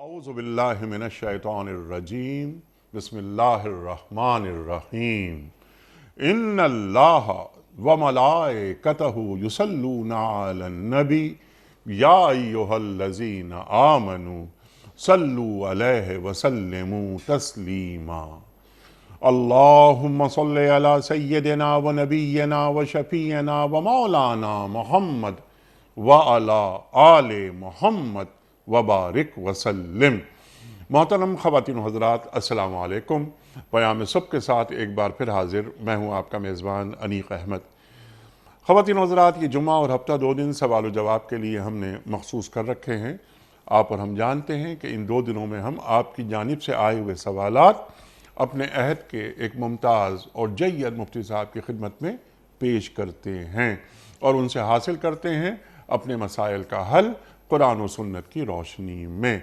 اعوذ باللہ من الشیطان الرجیم بسم اللہ الرحمن الرحیم ان اللہ وملائکتہ یصلون علی النبی یا ایہا الذین آمنوا صلوا علیہ وسلموا تسلیما اللہم صل علی سیدنا و نبینا و شفیعنا و مولانا محمد وعلی آل محمد وبارک وسلم۔ محترم خواتین و حضرات، السلام علیکم۔ پیام صبح کے ساتھ ایک بار پھر حاضر میں ہوں آپ کا میزبان انیق احمد۔ خواتین و حضرات، یہ جمعہ اور ہفتہ 2 دن سوال و جواب کے لیے ہم نے مخصوص کر رکھے ہیں۔ آپ اور ہم جانتے ہیں کہ ان 2 دنوں میں ہم آپ کی جانب سے آئے ہوئے سوالات اپنے عہد کے ایک ممتاز اور جید مفتی صاحب کی خدمت میں پیش کرتے ہیں اور ان سے حاصل کرتے ہیں اپنے مسائل کا حل قرآن و سنت کی روشنی میں۔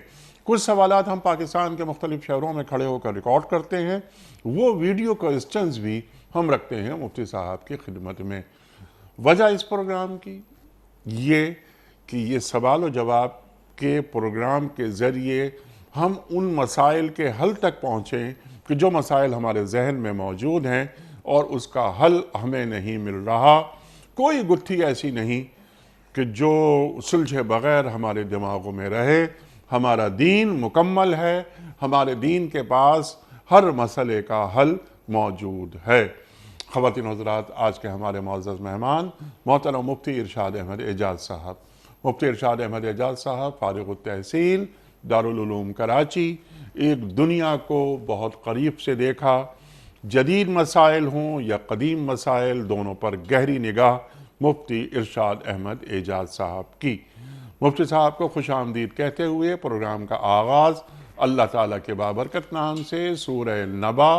کچھ سوالات ہم پاکستان کے مختلف شہروں میں کھڑے ہو کر ریکارڈ کرتے ہیں، وہ ویڈیو کوسچنز بھی ہم رکھتے ہیں مفتی صاحب کی خدمت میں۔ وجہ اس پروگرام کی یہ کہ یہ سوال و جواب کے پروگرام کے ذریعے ہم ان مسائل کے حل تک پہنچیں کہ جو مسائل ہمارے ذہن میں موجود ہیں اور اس کا حل ہمیں نہیں مل رہا۔ کوئی گتھی ایسی نہیں کہ جو سلجھے بغیر ہمارے دماغوں میں رہے۔ ہمارا دین مکمل ہے، ہمارے دین کے پاس ہر مسئلے کا حل موجود ہے۔ خواتین و حضرات، آج کے ہمارے معزز مہمان محترم مفتی ارشاد احمد اعجاز صاحب۔ مفتی ارشاد احمد اعجاز صاحب فارغ التحصیل، دارالعلوم کراچی، ایک دنیا کو بہت قریب سے دیکھا، جدید مسائل ہوں یا قدیم مسائل، دونوں پر گہری نگاہ مفتی ارشاد احمد اعجاز صاحب کی۔ مفتی صاحب کو خوش آمدید کہتے ہوئے پروگرام کا آغاز اللہ تعالیٰ کے بابرکت نام سے سورہ نبا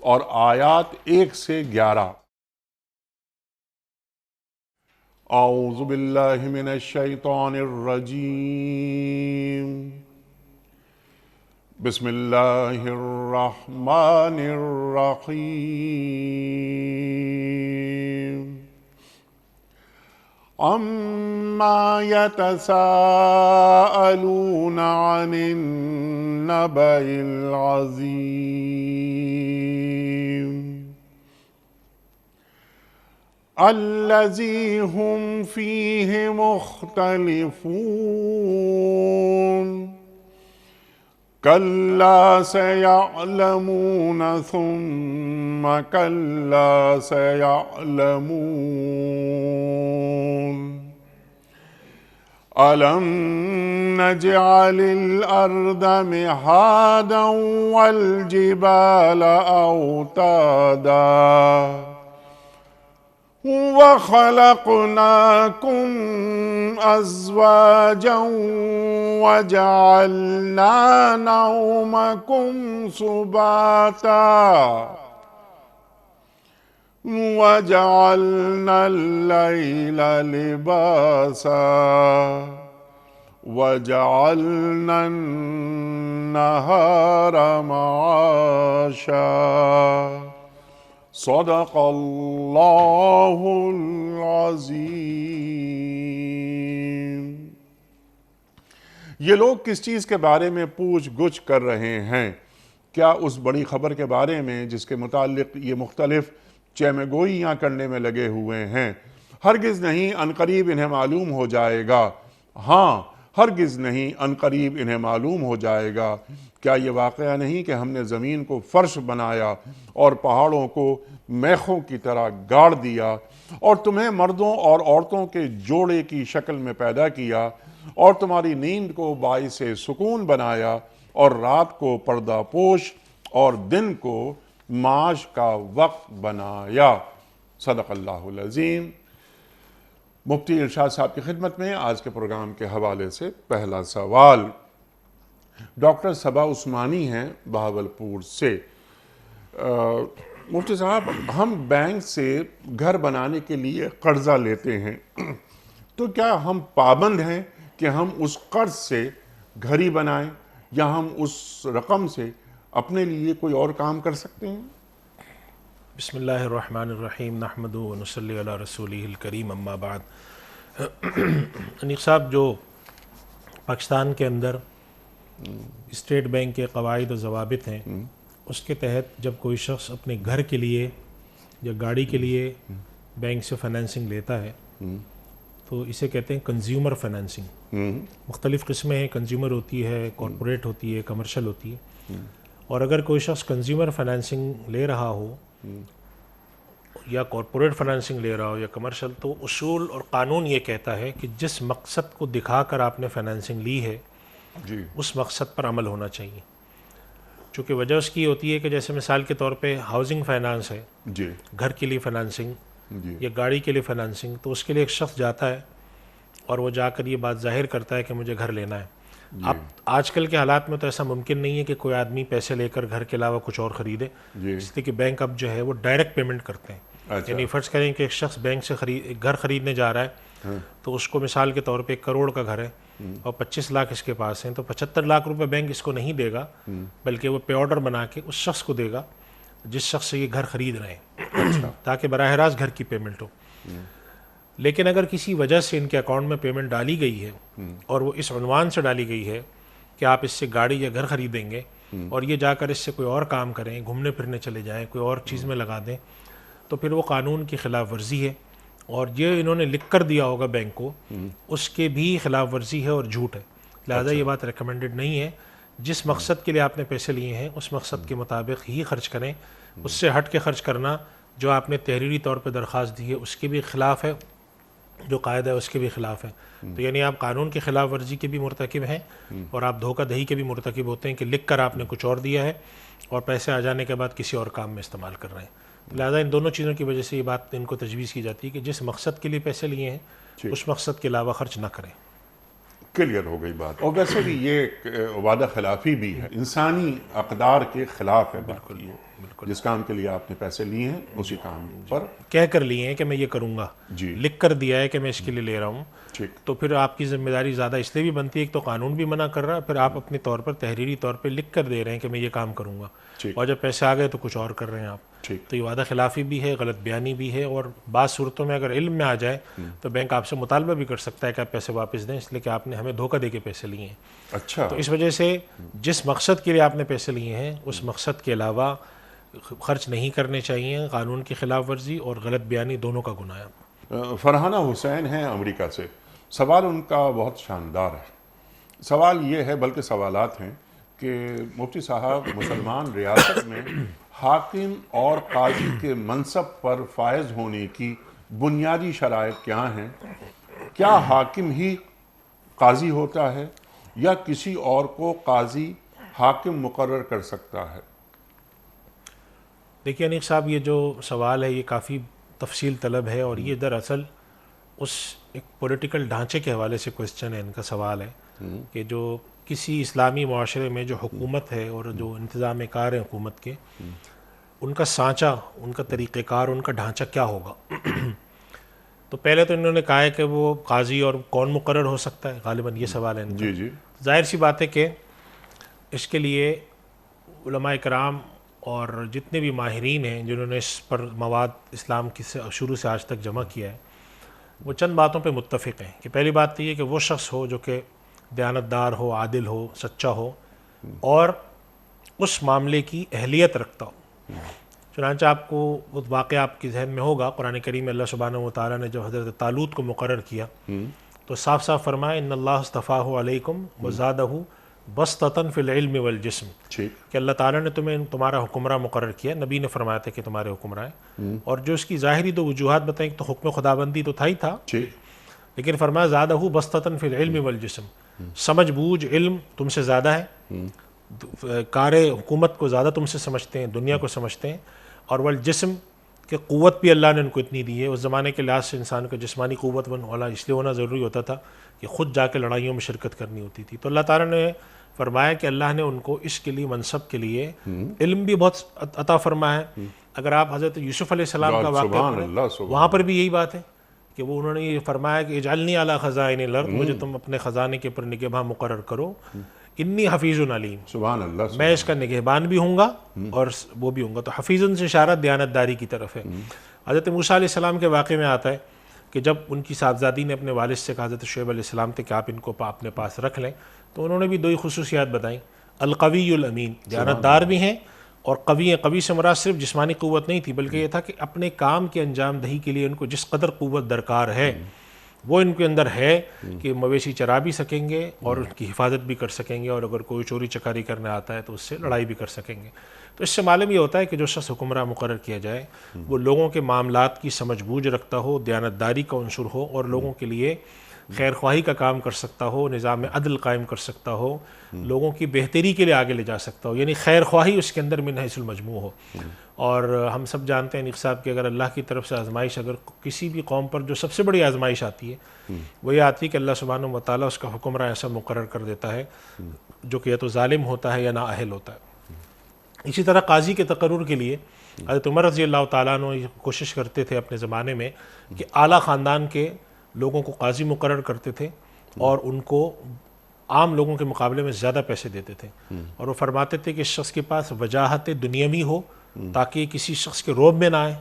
اور آیات 1 سے 11۔ اعوذ باللہ من الشیطان الرجیم بسم اللہ الرحمن الرحیم عما يتساءلون عن النبأ العظيم الذي هم فيه مختلفون كلا سيعلمون ثم كلا سيعلمون ألم نجعل الأرض مهادا والجبال أوتادا وخلقناكم أزواجا وجعلنا نومكم سباتا وجعلنا الليل لباسا وجعلنا النهار معاشا صدق اللہ العظیم۔ یہ لوگ کس چیز کے بارے میں پوچھ گچھ کر رہے ہیں؟ کیا اس بڑی خبر کے بارے میں جس کے متعلق یہ مختلف چیمے گوئیاں کرنے میں لگے ہوئے ہیں؟ ہرگز نہیں، عنقریب انہیں معلوم ہو جائے گا۔ ہاں، ہرگز نہیں، عنقریب انہیں معلوم ہو جائے گا۔ کیا یہ واقعہ نہیں کہ ہم نے زمین کو فرش بنایا اور پہاڑوں کو میخوں کی طرح گاڑ دیا اور تمہیں مردوں اور عورتوں کے جوڑے کی شکل میں پیدا کیا اور تمہاری نیند کو باعث سکون بنایا اور رات کو پردہ پوش اور دن کو معاش کا وقت بنایا۔ صدق اللہ العظیم۔ مفتی ارشاد صاحب کی خدمت میں آج کے پروگرام کے حوالے سے پہلا سوال ڈاکٹر صبا عثمانی ہیں بہاولپور سے۔ مفتی صاحب، ہم بینک سے گھر بنانے کے لیے قرضہ لیتے ہیں، تو کیا ہم پابند ہیں کہ ہم اس قرض سے گھر ہی بنائیں یا ہم اس رقم سے اپنے لیے کوئی اور کام کر سکتے ہیں؟ بسم اللہ الرحمن الرحیم نحمدہ ونصلی علی رسولہ الکریم اما بعد۔ انیق صاحب، جو پاکستان کے اندر اسٹیٹ بینک کے قواعد و ضوابط ہیں، اس کے تحت جب کوئی شخص اپنے گھر کے لیے یا گاڑی کے لیے بینک سے فائنینسنگ لیتا ہے تو اسے کہتے ہیں کنزیومر فائنینسنگ. مختلف قسمیں ہیں، کنزیومر ہوتی ہے، کارپوریٹ ہوتی ہے، کمرشل ہوتی ہے. اور اگر کوئی شخص کنزیومر فائنینسنگ لے رہا ہو یا کارپوریٹ فائنینسنگ لے رہا ہو یا کمرشل، تو اصول اور قانون یہ کہتا ہے کہ جس مقصد کو دکھا کر آپ نے فائنینسنگ لی ہے جی اس مقصد پر عمل ہونا چاہیے. چونکہ وجہ اس کی ہوتی ہے کہ جیسے مثال کے طور پہ ہاؤسنگ فائنانس ہے، جی گھر کے لیے فائنانسنگ جی یا گاڑی کے لیے فائنانسنگ، تو اس کے لیے ایک شخص جاتا ہے اور وہ جا کر یہ بات ظاہر کرتا ہے کہ مجھے گھر لینا ہے. اب آج کل کے حالات میں تو ایسا ممکن نہیں ہے کہ کوئی آدمی پیسے لے کر گھر کے علاوہ کچھ اور خریدے، جی اس لیے کہ بینک اب جو ہے وہ ڈائریکٹ پیمنٹ کرتے ہیں. اچھا یعنی فرض کریں کہ ایک شخص بینک سے ایک گھر خریدنے جا رہا ہے تو اس کو مثال کے طور پہ 1 کروڑ کا گھر ہے اور 25 لاکھ اس کے پاس ہیں، تو 75 لاکھ روپے بینک اس کو نہیں دے گا، بلکہ وہ پے آرڈر بنا کے اس شخص کو دے گا جس شخص سے یہ گھر خرید رہے ہیں، تاکہ براہ راست گھر کی پیمنٹ ہو. لیکن اگر کسی وجہ سے ان کے اکاؤنٹ میں پیمنٹ ڈالی گئی ہے اور وہ اس عنوان سے ڈالی گئی ہے کہ آپ اس سے گاڑی یا گھر خریدیں گے اور یہ جا کر اس سے کوئی اور کام کریں، گھومنے پھرنے چلے جائیں، کوئی اور چیز میں لگا دیں، تو پھر وہ قانون کی خلاف ورزی ہے. اور یہ انہوں نے لکھ کر دیا ہوگا بینک کو، اس کے بھی خلاف ورزی ہے اور جھوٹ ہے. لہٰذا یہ بات ریکمینڈڈ نہیں ہے. جس مقصد کے لیے آپ نے پیسے لیے ہیں اس مقصد کے مطابق ہی خرچ کریں. اس سے ہٹ کے خرچ کرنا جو آپ نے تحریری طور پہ درخواست دی ہے اس کے بھی خلاف ہے، جو قاعدہ ہے اس کے بھی خلاف ہے. تو یعنی آپ قانون کی خلاف ورزی کے بھی مرتکب ہیں اور آپ دھوکہ دہی کے بھی مرتکب ہوتے ہیں کہ لکھ کر آپ نے کچھ اور دیا ہے اور پیسے آ جانے کے بعد کسی اور کام میں استعمال کر رہے ہیں. لہٰذا ان دونوں چیزوں کی وجہ سے یہ بات ان کو تجویز کی جاتی ہے کہ جس مقصد کے لیے پیسے لیے ہیں اس مقصد کے علاوہ خرچ نہ کریں. کلیئر ہو گئی بات. اور ویسے بھی یہ ایک وعدہ خلافی بھی ہے، انسانی اقدار کے خلاف ہے. بالکل جس کام کے لیے آپ نے پیسے لیے ہیں اسی کام پر کہہ کر لیے ہیں کہ میں یہ کروں گا، جی لکھ کر دیا ہے کہ میں اس کے لیے لے رہا ہوں، ٹھیک تو پھر آپ کی ذمہ داری زیادہ اس لیے بھی بنتی ہے. ایک تو قانون بھی منع کر رہا ہے، پھر آپ اپنے طور پر تحریری طور پہ لکھ کر دے رہے ہیں کہ میں یہ کام کروں گا، ٹھیک اور جب پیسے آ گئے تو کچھ اور کر رہے ہیں آپ. ٹھیک تو یہ وعدہ خلافی بھی ہے، غلط بیانی بھی ہے، اور بعض صورتوں میں اگر علم میں آ جائے تو بینک آپ سے مطالبہ بھی کر سکتا ہے کہ آپ پیسے واپس دیں، اس لیے کہ آپ نے ہمیں دھوکہ دے کے پیسے لیے ہیں. اچھا تو اس وجہ سے جس مقصد کے لیے آپ نے پیسے لیے ہیں اس مقصد کے علاوہ خرچ نہیں کرنے چاہیے. قانون کی خلاف ورزی اور غلط بیانی دونوں کا گناہ ہے. فرحانہ حسین ہیں امریکہ سے. سوال ان کا بہت شاندار ہے. سوال یہ ہے، بلکہ سوالات ہیں، کہ مفتی صاحب مسلمان ریاست میں حاکم اور قاضی کے منصب پر فائز ہونے کی بنیادی شرائط کیا ہیں؟ کیا حاکم ہی قاضی ہوتا ہے یا کسی اور کو قاضی حاکم مقرر کر سکتا ہے؟ دیکھیے انیق صاحب، یہ جو سوال ہے یہ کافی تفصیل طلب ہے، اور یہ دراصل اس ایک پولیٹیکل ڈھانچے کے حوالے سے کوسچن ہے، ان کا سوال ہے کہ جو کسی اسلامی معاشرے میں جو حکومت ہے اور جو انتظام کار ہیں حکومت کے، ان کا سانچہ، ان کا طریقہ کار، ان کا ڈھانچہ کیا ہوگا. تو پہلے تو انہوں نے کہا ہے کہ وہ قاضی اور کون مقرر ہو سکتا ہے، غالباً یہ سوال ہے ان کا. جی جی ظاہر سی بات ہے کہ اس کے لیے علماء کرام اور جتنے بھی ماہرین ہیں جنہوں نے اس پر مواد اسلام کی شروع سے آج تک جمع کیا ہے، وہ چند باتوں پہ متفق ہیں. کہ پہلی بات تو یہ کہ وہ شخص ہو جو کہ دیانتدار ہو، عادل ہو، سچا ہو اور اس معاملے کی اہلیت رکھتا ہو. چنانچہ آپ کو وہ واقعہ آپ کے ذہن میں ہوگا، قرآن کریم میں اللہ سبحانہ و تعالیٰ نے جب حضرت طالوت کو مقرر کیا تو صاف صاف فرمایا ان اللہ اصطفاہ علیکم وزادہ بسطۃ فی العلم والجسم، ٹھیک کہ اللہ تعالیٰ نے تمہارا حکمراں مقرر کیا. نبی نے فرمایا تھا کہ تمہارے حکمراں ہیں، اور جو اس کی ظاہری دو وجوہات بتائیں تو حکم خدابندی تو تھا ہی تھا، ٹھیک لیکن فرمایا زادہ بسطۃ فی العلم والجسم، سمجھ بوجھ علم تم سے زیادہ ہے، کار حکومت کو زیادہ تم سے سمجھتے ہیں، دنیا کو سمجھتے ہیں، اور والجسم کہ قوت بھی اللہ نے ان کو اتنی دی ہے. اس زمانے کے لحاظ سے انسان کا جسمانی قوت والا اس لیے ہونا ضروری ہوتا تھا کہ خود جا کے لڑائیوں میں شرکت کرنی ہوتی تھی. تو اللہ تعالیٰ نے فرمایا کہ اللہ نے ان کو اس کے لیے منصب کے لیے علم بھی بہت عطا فرمایا ہے. اگر آپ حضرت یوسف علیہ السلام کا واقعہ پڑھیں وہاں پر بھی یہی بات ہے کہ وہ انہوں نے یہ فرمایا کہ اجعلنی علی خزائن الارض، مجھے تم اپنے خزانے کے پر نگہباں مقرر کرو، انی حفیظ علیم، سبحان اللہ، میں اس کا نگہبان بھی ہوں گا اور وہ بھی ہوں گا. تو حفیظن سے اشارہ دیانتداری کی طرف ہے. حضرت موسیٰ علیہ السلام کے واقعے میں آتا ہے کہ جب ان کی صاحبزادی نے اپنے والد سے کہا، حضرت شعیب علیہ السلام تھے کہ آپ ان کو اپنے پاس رکھ لیں، تو انہوں نے بھی دو ہی خصوصیات بتائیں، القوی الامین، دیانتدار بھی ہیں، اور قوی ہیں۔ قوی سے مراد صرف جسمانی قوت نہیں تھی، بلکہ یہ تھا کہ اپنے کام کے انجام دہی کے لیے ان کو جس قدر قوت درکار ہے وہ ان کے اندر ہے کہ مویشی چرا بھی سکیں گے اور ان کی حفاظت بھی کر سکیں گے، اور اگر کوئی چوری چکاری کرنے آتا ہے تو اس سے لڑائی بھی کر سکیں گے۔ تو اس سے معلوم یہ ہوتا ہے کہ جو شخص حکمراں مقرر کیا جائے وہ لوگوں کے معاملات کی سمجھ بوجھ رکھتا ہو، دیانتداری کا عنصر ہو، اور لوگوں کے لیے خیر خواہی کا کام کر سکتا ہو، نظام عدل قائم کر سکتا ہو، لوگوں کی بہتری کے لیے آگے لے جا سکتا ہو، یعنی خیر خواہی اس کے اندر من حیث المجموع ہو۔ اور ہم سب جانتے ہیں نیک صاحب کہ اگر اللہ کی طرف سے آزمائش اگر کسی بھی قوم پر جو سب سے بڑی آزمائش آتی ہے وہ یہ آتی ہے کہ اللہ سبحانہ و تعالیٰ اس کا حکمراں ایسا مقرر کر دیتا ہے جو کہ یا تو ظالم ہوتا ہے یا نااہل ہوتا ہے۔ اسی طرح قاضی کے تقرر کے لیے حضرت عمر رضی اللہ تعالیٰ عنہ کوشش کرتے تھے اپنے زمانے میں کہ اعلیٰ خاندان کے لوگوں کو قاضی مقرر کرتے تھے اور ان کو عام لوگوں کے مقابلے میں زیادہ پیسے دیتے تھے، اور وہ فرماتے تھے کہ اس شخص کے پاس وجاہت دنیاوی ہو تاکہ کسی شخص کے روب میں نہ آئے،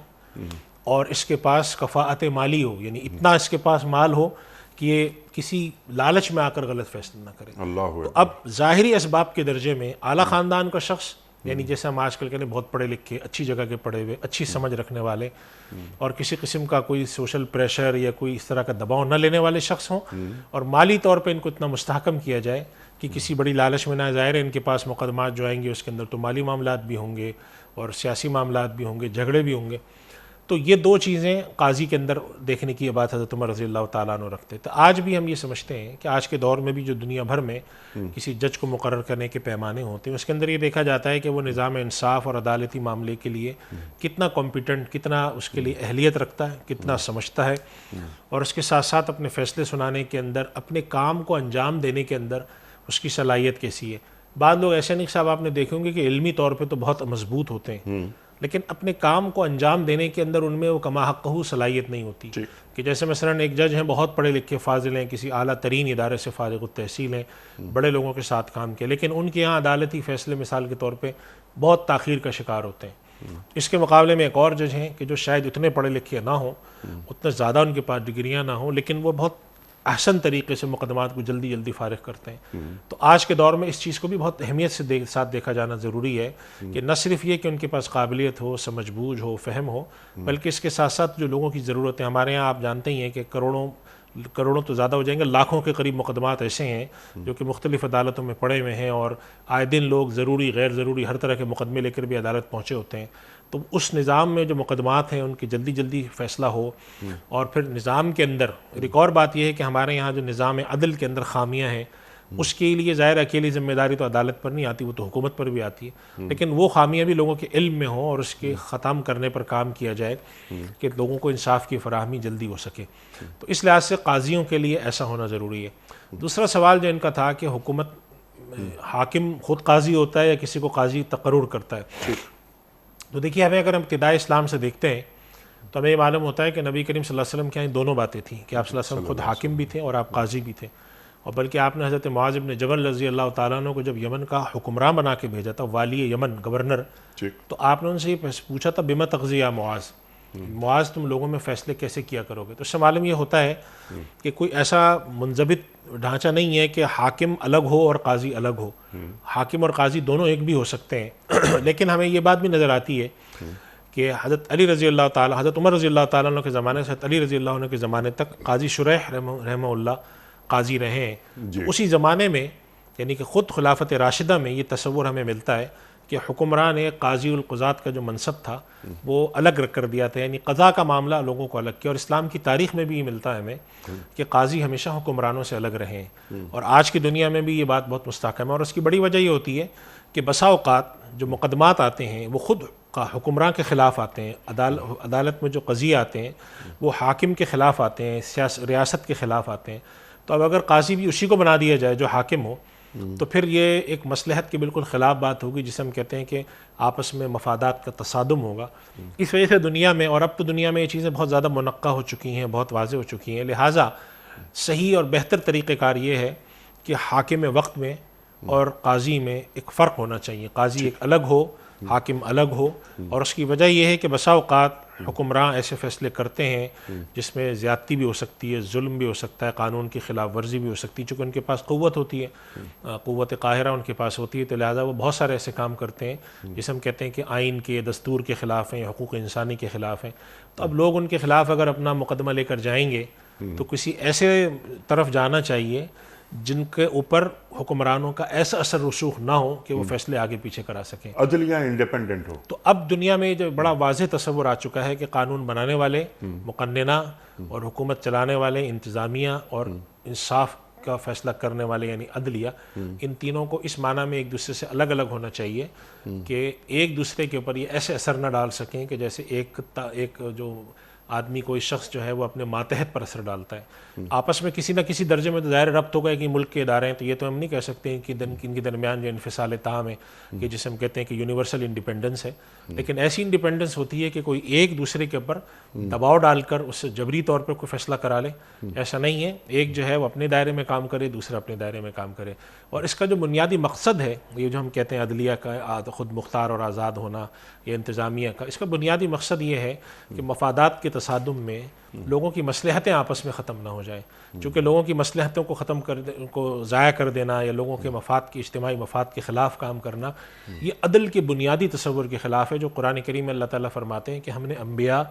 اور اس کے پاس کفاءت مالی ہو، یعنی اتنا اس کے پاس مال ہو کہ یہ کسی لالچ میں آ کر غلط فیصلہ نہ کرے۔ اللہ تو اب ظاہری اسباب کے درجے میں اعلیٰ خاندان کا شخص، یعنی جیسے ہم آج کل کہتے ہیں بہت پڑھے لکھے، اچھی جگہ کے پڑھے ہوئے، اچھی سمجھ رکھنے والے، اور کسی قسم کا کوئی سوشل پریشر یا کوئی اس طرح کا دباؤ نہ لینے والے شخص ہوں، اور مالی طور پہ ان کو اتنا مستحکم کیا جائے کہ کسی بڑی لالچ میں نہ، ظاہر ہے ان کے پاس مقدمات جو آئیں گے اس کے اندر تو مالی معاملات بھی ہوں گے اور سیاسی معاملات بھی ہوں گے، جھگڑے بھی ہوں گے۔ تو یہ دو چیزیں قاضی کے اندر دیکھنے کی بات حضرت عمر رضی اللہ تعالیٰ عنہ رکھتے تھے۔ آج بھی ہم یہ سمجھتے ہیں کہ آج کے دور میں بھی جو دنیا بھر میں کسی جج کو مقرر کرنے کے پیمانے ہوتے ہیں اس کے اندر یہ دیکھا جاتا ہے کہ وہ نظام انصاف اور عدالتی معاملے کے لیے کتنا کمپیٹنٹ، کتنا اس کے لیے اہلیت رکھتا ہے، کتنا سمجھتا ہے، اور اس کے ساتھ ساتھ اپنے فیصلے سنانے کے اندر، اپنے کام کو انجام دینے کے اندر اس کی صلاحیت کیسی ہے۔ بعض لوگ ایسے نہیں صاحب آپ نے دیکھے ہوں گے کہ علمی طور پہ تو بہت مضبوط ہوتے ہیں، لیکن اپنے کام کو انجام دینے کے اندر ان میں وہ کما حقہ صلاحیت نہیں ہوتی، کہ جیسے مثلاً ایک جج ہیں بہت پڑھے لکھے فاضل ہیں، کسی اعلیٰ ترین ادارے سے فارغ التحصیل ہیں، بڑے لوگوں کے ساتھ کام کیا، لیکن ان کے یہاں عدالتی فیصلے مثال کے طور پہ بہت تاخیر کا شکار ہوتے ہیں۔ اس کے مقابلے میں ایک اور جج ہیں کہ جو شاید اتنے پڑھے لکھے نہ ہوں، اتنا زیادہ ان کے پاس ڈگریاں نہ ہوں، لیکن وہ بہت احسن طریقے سے مقدمات کو جلدی جلدی فارغ کرتے ہیں۔ تو آج کے دور میں اس چیز کو بھی بہت اہمیت سے ساتھ دیکھا جانا ضروری ہے کہ نہ صرف یہ کہ ان کے پاس قابلیت ہو، سمجھ بوجھ ہو، فہم ہو، بلکہ اس کے ساتھ ساتھ جو لوگوں کی ضرورت ہے، ہمارے یہاں آپ جانتے ہی ہیں کہ کروڑوں تو زیادہ ہو جائیں گے، لاکھوں کے قریب مقدمات ایسے ہیں جو کہ مختلف عدالتوں میں پڑے ہوئے ہیں، اور آئے دن لوگ ضروری غیر ضروری ہر طرح کے مقدمے لے کر بھی عدالت پہنچے ہوتے ہیں۔ تو اس نظام میں جو مقدمات ہیں ان کی جلدی جلدی فیصلہ ہو، اور پھر نظام کے اندر ایک اور بات یہ ہے کہ ہمارے یہاں جو نظام عدل کے اندر خامیاں ہیں اس کے لیے ظاہر اکیلی ذمہ داری تو عدالت پر نہیں آتی، وہ تو حکومت پر بھی آتی ہے، لیکن وہ خامیاں بھی لوگوں کے علم میں ہوں اور اس کے ختم کرنے پر کام کیا جائے کہ لوگوں کو انصاف کی فراہمی جلدی ہو سکے۔ تو اس لحاظ سے قاضیوں کے لیے ایسا ہونا ضروری ہے۔ دوسرا سوال جو ان کا تھا کہ حکومت، حاکم خود قاضی ہوتا ہے یا کسی کو قاضی تقرر کرتا ہے؟ تو دیکھیے ہمیں اگر ہم ابتدائی اسلام سے دیکھتے ہیں تو ہمیں یہ معلوم ہوتا ہے کہ نبی کریم صلی اللہ علیہ وسلم کے یہاں دونوں باتیں تھیں کہ آپ صلی اللہ علیہ وسلم خود حاکم بھی تھے اور آپ قاضی بھی تھے، اور بلکہ آپ نے حضرت معاذ بن جبل رضی اللہ تعالیٰ عنہ کو جب یمن کا حکمراں بنا کے بھیجا تھا، والی یمن، گورنر، تو آپ نے ان سے یہ پوچھا تھا بما تقضی یا معاذ، معاذ تم لوگوں میں فیصلے کیسے کیا کرو گے؟ تو اس سے معلوم یہ ہوتا ہے کہ کوئی ایسا منضبط ڈھانچہ نہیں ہے کہ حاکم الگ ہو اور قاضی الگ ہو، حاکم اور قاضی دونوں ایک بھی ہو سکتے ہیں۔ لیکن ہمیں یہ بات بھی نظر آتی ہے کہ حضرت علی رضی اللہ تعالیٰ، حضرت عمر رضی اللہ تعالیٰ عنہ کے زمانے سے حضرت علی رضی اللہ عنہ کے زمانے تک قاضی شریح رحمہ اللہ قاضی رہے ہیں۔ تو اسی زمانے میں یعنی کہ خود خلافت راشدہ میں یہ تصور ہمیں ملتا ہے کہ حکمراں نے قاضی القضات کا جو منصب تھا وہ الگ رکھ کر دیا تھا، یعنی قضا کا معاملہ لوگوں کو الگ کیا، اور اسلام کی تاریخ میں بھی یہ ملتا ہے ہمیں کہ قاضی ہمیشہ حکمرانوں سے الگ رہے ہیں، اور آج کی دنیا میں بھی یہ بات بہت مستحکم ہے۔ اور اس کی بڑی وجہ یہ ہوتی ہے کہ بسا اوقات جو مقدمات آتے ہیں وہ خود حکمراں کے خلاف آتے ہیں، عدالت میں جو قضیے آتے ہیں وہ حاکم کے خلاف آتے ہیں، ریاست کے خلاف آتے ہیں۔ تو اب اگر قاضی بھی اسی کو بنا دیا جائے جو حاکم ہو تو پھر یہ ایک مصلحت کے بالکل خلاف بات ہوگی، جسے ہم کہتے ہیں کہ آپس میں مفادات کا تصادم ہوگا۔ اس وجہ سے دنیا میں، اور اب تو دنیا میں یہ چیزیں بہت زیادہ منقع ہو چکی ہیں، بہت واضح ہو چکی ہیں، لہٰذا صحیح اور بہتر طریقہ کار یہ ہے کہ حاکم وقت میں اور قاضی میں ایک فرق ہونا چاہیے، قاضی ایک الگ ہو حاکم الگ ہو، اور اس کی وجہ یہ ہے کہ بسا اوقات حکمراں ایسے فیصلے کرتے ہیں جس میں زیادتی بھی ہو سکتی ہے، ظلم بھی ہو سکتا ہے، قانون کی خلاف ورزی بھی ہو سکتی ہے، چونکہ ان کے پاس قوت ہوتی ہے، قوت قاہرہ ان کے پاس ہوتی ہے، تو لہٰذا وہ بہت سارے ایسے کام کرتے ہیں جسے ہم کہتے ہیں کہ آئین کے، دستور کے خلاف ہیں، حقوق انسانی کے خلاف ہیں۔ تو اب لوگ ان کے خلاف اگر اپنا مقدمہ لے کر جائیں گے تو کسی ایسے طرف جانا چاہیے جن کے اوپر حکمرانوں کا ایسا اثر رسوخ نہ ہو کہ وہ فیصلے آگے پیچھے کرا سکیں۔ عدلیہ انڈیپینڈنٹ ہو۔ تو اب دنیا میں جو بڑا واضح تصور آ چکا ہے کہ قانون بنانے والے، مقننہ اور حکومت چلانے والے، انتظامیہ اور انصاف کا فیصلہ کرنے والے یعنی عدلیہ، ان تینوں کو اس معنی میں ایک دوسرے سے الگ الگ ہونا چاہیے کہ ایک دوسرے کے اوپر یہ ایسے اثر نہ ڈال سکیں کہ جیسے ایک جو آدمی کوئی شخص جو ہے وہ اپنے ماتحت پر اثر ڈالتا ہے۔ آپس میں کسی نہ کسی درجے میں تو ظاہر ربط ہوگا کہ ملک کے ادارے ہیں، تو یہ تو ہم نہیں کہہ سکتے کہ ان کے درمیان جو انفصال تام ہے کہ جسے ہم کہتے ہیں کہ یونیورسل انڈیپینڈنس ہے، لیکن ایسی انڈیپینڈنس ہوتی ہے کہ کوئی ایک دوسرے کے اوپر دباؤ ڈال کر اس سے جبری طور پر کوئی فیصلہ کرا لے، ایسا نہیں ہے۔ ایک جو ہے وہ اپنے دائرے میں کام کرے، دوسرا اپنے دائرے میں کام کرے، اور اس کا جو بنیادی مقصد ہے، یہ جو ہم کہتے ہیں عدلیہ کا خود مختار اور آزاد ہونا یا انتظامیہ کا، اس کا بنیادی مقصد یہ ہے کہ مفادات کے تصادم میں لوگوں کی مصلحتیں آپس میں ختم نہ ہو جائیں، چونکہ لوگوں کی مصلحتوں کو ختم کو ضائع کر دینا یا لوگوں کے مفاد کی، اجتماعی مفاد کے خلاف کام کرنا، یہ عدل کے بنیادی تصور کے خلاف ہے، جو قرآن کریم میں اللہ تعالیٰ فرماتے ہیں کہ ہم نے انبیاء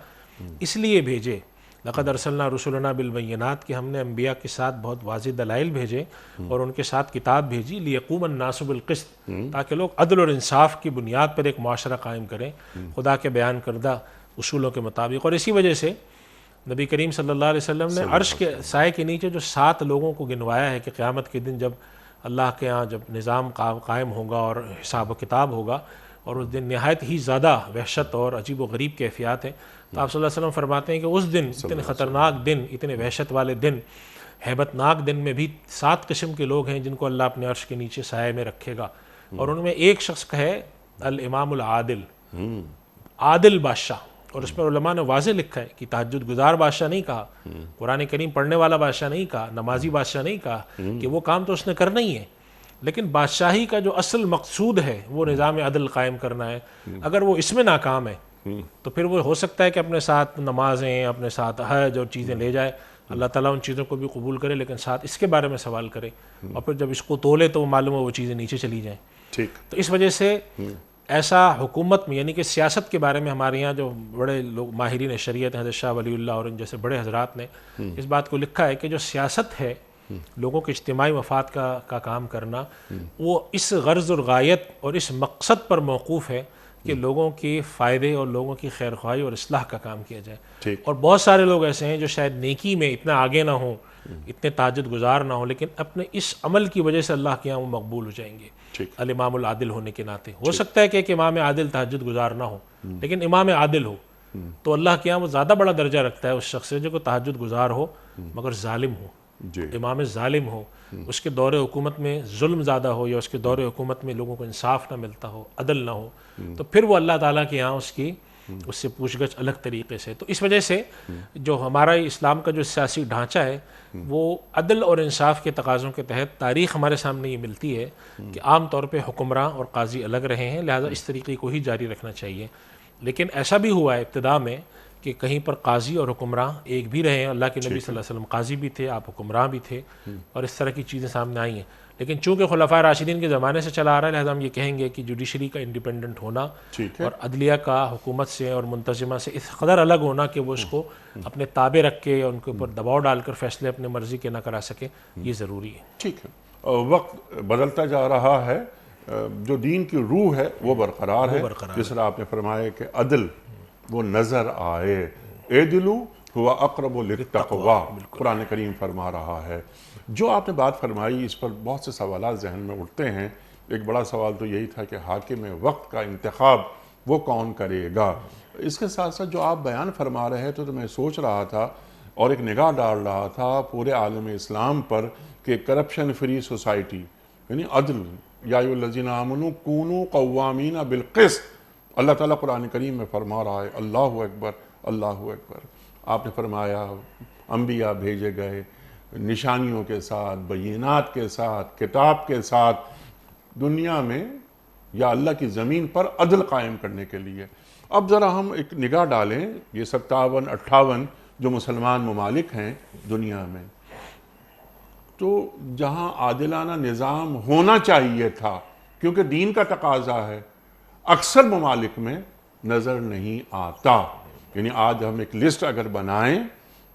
اس لیے بھیجے، لقد ارسلنا رسلنا بالبینات، کہ ہم نے انبیاء کے ساتھ بہت واضح دلائل بھیجے اور ان کے ساتھ کتاب بھیجی، لیقوم الناس بالقسط، تاکہ لوگ عدل اور انصاف کی بنیاد پر ایک معاشرہ قائم کریں خدا کے بیان کردہ اصولوں کے مطابق۔ اور اسی وجہ سے نبی کریم صلی اللہ علیہ وسلم نے عرش کے سائے کے نیچے جو 7 لوگوں کو گنوایا ہے کہ قیامت کے دن جب اللہ کے ہاں جب نظام قائم ہوگا اور حساب و کتاب ہوگا، اور اس دن نہایت ہی زیادہ وحشت اور عجیب و غریب کیفیات ہیں، تو آپ صلی اللہ علیہ وسلم فرماتے ہیں کہ اس دن، اتنے خطرناک دن، اتنے وحشت والے دن، ہیبت ناک دن میں بھی 7 قسم کے لوگ ہیں جن کو اللہ اپنے عرش کے نیچے سائے میں رکھے گا، اور ان میں ایک شخص کا ہے الامام العادل، عادل بادشاہ۔ اور اس میں علماء نے واضح لکھا ہے کہ تہجد گزار بادشاہ نہیں کہا، قرآن کریم پڑھنے والا بادشاہ نہیں کہا، نمازی بادشاہ نہیں کہا، کہ وہ کام تو اس نے کرنا ہی ہے، لیکن بادشاہی کا جو اصل مقصود ہے وہ نظام عدل قائم کرنا ہے۔ اگر وہ اس میں ناکام ہے تو پھر وہ ہو سکتا ہے کہ اپنے ساتھ نمازیں، اپنے ساتھ حج اور چیزیں لے جائے، اللہ تعالیٰ ان چیزوں کو بھی قبول کرے، لیکن ساتھ اس کے بارے میں سوال کرے، اور پھر جب اس کو تولے تو وہ معلوم ہو وہ چیزیں نیچے چلی جائیں۔ تو اس وجہ سے ایسا حکومت میں، یعنی کہ سیاست کے بارے میں ہمارے یہاں جو بڑے لوگ ماہرین شریعت، حضرت شاہ ولی اللہ اور ان جیسے بڑے حضرات نے اس بات کو لکھا ہے کہ جو سیاست ہے، لوگوں کے اجتماعی مفاد کا کام کرنا، وہ اس غرض اور غایت اور اس مقصد پر موقوف ہے کہ لوگوں کے فائدے اور لوگوں کی خیر خواہی اور اصلاح کا کام کیا جائے۔ اور بہت سارے لوگ ایسے ہیں جو شاید نیکی میں اتنا آگے نہ ہوں، اتنے تہجد گزار نہ ہوں، لیکن اپنے اس عمل کی وجہ سے اللہ کے یہاں وہ مقبول ہو جائیں گے الامام العادل ہونے کے ناطے۔ ہو سکتا ہے کہ ایک امام عادل تہجد گزار نہ ہو، لیکن امام عادل ہو تو اللہ کے یہاں وہ زیادہ بڑا درجہ رکھتا ہے اس شخص سے جو کہ تہجد گزار ہو مگر ظالم ہو، امام ظالم ہو، اس کے دور حکومت میں ظلم زیادہ ہو، یا اس کے دور حکومت میں لوگوں کو انصاف نہ ملتا ہو، عدل نہ ہو، تو پھر وہ اللہ تعالیٰ کے یہاں اس سے پوچھ گچھ الگ طریقے سے۔ تو اس وجہ سے جو ہمارا اسلام کا جو سیاسی ڈھانچہ ہے وہ عدل اور انصاف کے تقاضوں کے تحت، تاریخ ہمارے سامنے یہ ملتی ہے کہ عام طور پہ حکمراں اور قاضی الگ رہے ہیں، لہٰذا اس طریقے کو ہی جاری رکھنا چاہیے۔ لیکن ایسا بھی ہوا ہے ابتدا میں کہ کہیں پر قاضی اور حکمراں ایک بھی رہے ہیں، اللہ کے نبی صلی اللہ علیہ وسلم قاضی بھی تھے، آپ حکمراں بھی تھے، اور اس طرح کی چیزیں سامنے آئی ہیں۔ لیکن چونکہ خلفائے راشدین کے زمانے سے چلا آ رہا ہے، لہذا ہم یہ کہیں گے کہ جوڈیشری کا انڈیپینڈنٹ ہونا اور عدلیہ کا حکومت سے اور منتظمہ سے اس قدر الگ ہونا کہ وہ اس کو اپنے تابع رکھ کے یا ان کے اوپر دباؤ ڈال کر فیصلے اپنے مرضی کے نہ کرا سکے، یہ ضروری ہے۔ ٹھیک ہے، وقت بدلتا جا رہا ہے، جو دین کی روح ہے وہ برقرار ہے، جس طرح آپ نے فرمایا کہ عدل وہ نظر آئے، اعدلوا هو اقرب للتقوی، قرآن کریم فرما رہا ہے۔ جو آپ نے بات فرمائی اس پر بہت سے سوالات ذہن میں اٹھتے ہیں۔ ایک بڑا سوال تو یہی تھا کہ حاکم وقت کا انتخاب وہ کون کرے گا۔ اس کے ساتھ ساتھ جو آپ بیان فرما رہے تھے تو میں سوچ رہا تھا اور ایک نگاہ ڈال رہا تھا پورے عالم اسلام پر کہ کرپشن فری سوسائٹی یعنی عدل، یا ایھا الذین آمنوا کونوا قوامین بالقسط، اللہ تعالیٰ قرآن کریم میں فرما رہا ہے، اللہ اکبر اللہ اکبر۔ آپ نے فرمایا انبیاء بھیجے گئے نشانیوں کے ساتھ، بینات کے ساتھ، کتاب کے ساتھ، دنیا میں یا اللہ کی زمین پر عدل قائم کرنے کے لیے۔ اب ذرا ہم ایک نگاہ ڈالیں، یہ 57-58 جو مسلمان ممالک ہیں دنیا میں، تو جہاں عادلانہ نظام ہونا چاہیے تھا کیونکہ دین کا تقاضا ہے، اکثر ممالک میں نظر نہیں آتا۔ یعنی آج ہم ایک لسٹ اگر بنائیں،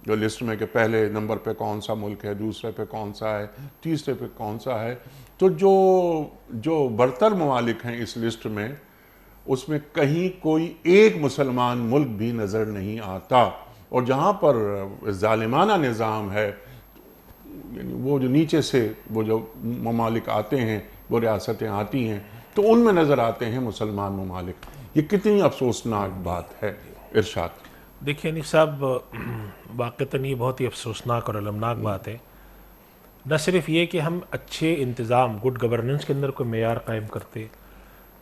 جو لسٹ میں کہ پہلے نمبر پہ کون سا ملک ہے، دوسرے پہ کون سا ہے، تیسرے پہ کون سا ہے، تو جو برتر ممالک ہیں اس لسٹ میں، اس میں کہیں کوئی ایک مسلمان ملک بھی نظر نہیں آتا۔ اور جہاں پر ظالمانہ نظام ہے، یعنی وہ جو نیچے سے وہ جو ممالک آتے ہیں، وہ ریاستیں آتی ہیں، تو ان میں نظر آتے ہیں مسلمان ممالک۔ یہ کتنی افسوسناک بات ہے۔ ارشاد۔ دیکھیے انیس صاحب، واقعتاً یہ بہت ہی افسوسناک اور المناک بات ہے۔ نہ صرف یہ کہ ہم اچھے انتظام، گڈ گورننس کے اندر کوئی معیار قائم کرتے،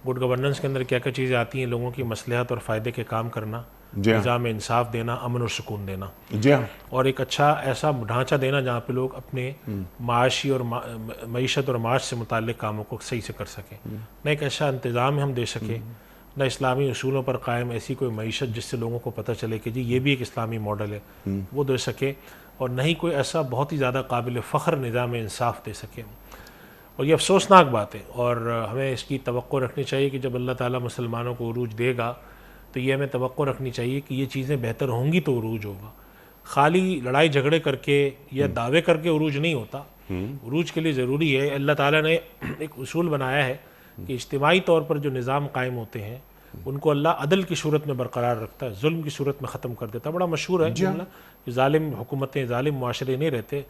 گڈ گورننس کے اندر کیا کیا چیزیں آتی ہیں، لوگوں کی مصلحت اور فائدے کے کام کرنا، جی ہاں، نظام انصاف دینا، امن اور سکون دینا، جی ہاں، اور ایک اچھا ایسا ڈھانچہ دینا جہاں پہ لوگ اپنے معاشی اور معیشت اور معاش سے متعلق کاموں کو صحیح سے کر سکیں۔ نہ ایک ایسا انتظام ہم دے سکیں، نہ اسلامی اصولوں پر قائم ایسی کوئی معیشت جس سے لوگوں کو پتہ چلے کہ جی یہ بھی ایک اسلامی ماڈل ہے، وہ دے سکے، اور نہ ہی کوئی ایسا بہت ہی زیادہ قابل فخر نظام انصاف دے سکے۔ اور یہ افسوسناک بات ہے، اور ہمیں اس کی توقع رکھنی چاہیے کہ جب اللہ تعالیٰ مسلمانوں کو عروج دے گا تو یہ ہمیں توقع رکھنی چاہیے کہ یہ چیزیں بہتر ہوں گی تو عروج ہوگا۔ خالی لڑائی جھگڑے کر کے یا دعوے کر کے عروج نہیں ہوتا۔ عروج کے لیے ضروری ہے، اللہ تعالیٰ نے ایک اصول بنایا ہے کہ اجتماعی طور پر جو نظام قائم ہوتے ہیں ان کو اللہ عدل کی صورت میں برقرار رکھتا ہے، ظلم کی صورت میں ختم کر دیتا ہے۔ بڑا مشہور ہے جملہ کہ ظالم حکومتیں، ظالم معاشرے نہیں رہتے،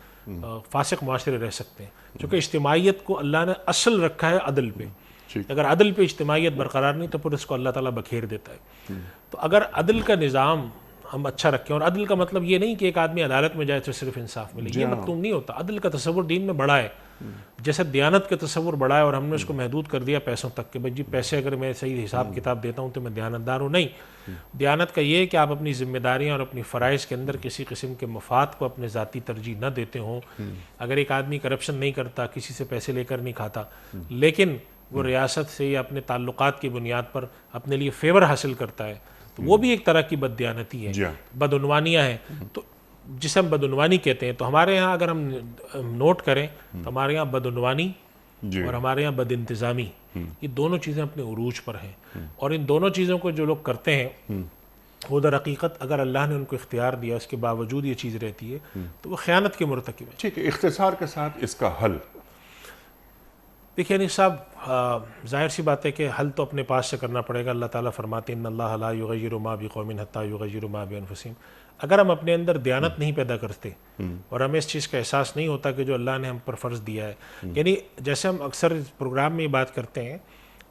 فاسق معاشرے رہ سکتے ہیں، چونکہ اجتماعیت کو اللہ نے اصل رکھا ہے عدل پہ۔ اگر عدل پہ اجتماعیت برقرار نہیں تو پھر اس کو اللہ تعالیٰ بکھیر دیتا ہے۔ تو اگر عدل کا نظام ہم اچھا رکھیں، اور عدل کا مطلب یہ نہیں کہ ایک آدمی عدالت میں جائے تو صرف انصاف ملے، یہ مطلوب نہیں ہوتا۔ عدل کا تصور دین میں بڑا ہے، جیسے دیانت کا تصور بڑا ہے، اور ہم نے اس کو محدود کر دیا پیسوں تک کہ بھائی جی پیسے اگر میں صحیح حساب کتاب دیتا ہوں تو میں دیانتدار ہوں۔ نہیں، دیانت کا یہ ہے کہ آپ اپنی ذمہ داریاں اور اپنی فرائض کے اندر کسی قسم کے مفاد کو اپنے ذاتی ترجیح نہ دیتے ہوں۔ اگر ایک آدمی کرپشن نہیں کرتا، کسی سے پیسے لے کر نہیں کھاتا، لیکن وہ ریاست سے یا اپنے تعلقات کی بنیاد پر اپنے لیے فیور حاصل کرتا ہے، تو وہ بھی ایک طرح کی بددیانتی ہے، بدعنوانیاں ہیں۔ تو جسے ہم بدعنوانی کہتے ہیں، تو ہمارے ہاں اگر ہم نوٹ کریں تو ہمارے ہاں بدعنوانی اور ہمارے ہاں بد انتظامی، یہ دونوں چیزیں اپنے عروج پر ہیں، اور ان دونوں چیزوں کو جو لوگ کرتے ہیں وہ در حقیقت اگر اللہ نے ان کو اختیار دیا اس کے باوجود یہ چیز رہتی ہے تو وہ خیانت کے مرتکب ہے۔ ٹھیک ہے، اختصار کے ساتھ اس کا حل۔ دیکھیے انیس صاحب، ظاہر سی بات ہے کہ حل تو اپنے پاس سے کرنا پڑے گا۔ اللہ تعالیٰ فرماتے ہیں ان اللہ لا یغیر ما بقوم حتی یغیروا ما بانفسہم۔ اگر ہم اپنے اندر دیانت نہیں پیدا کرتے اور ہمیں اس چیز کا احساس نہیں ہوتا کہ جو اللہ نے ہم پر فرض دیا ہے، یعنی جیسے ہم اکثر پروگرام میں یہ بات کرتے ہیں،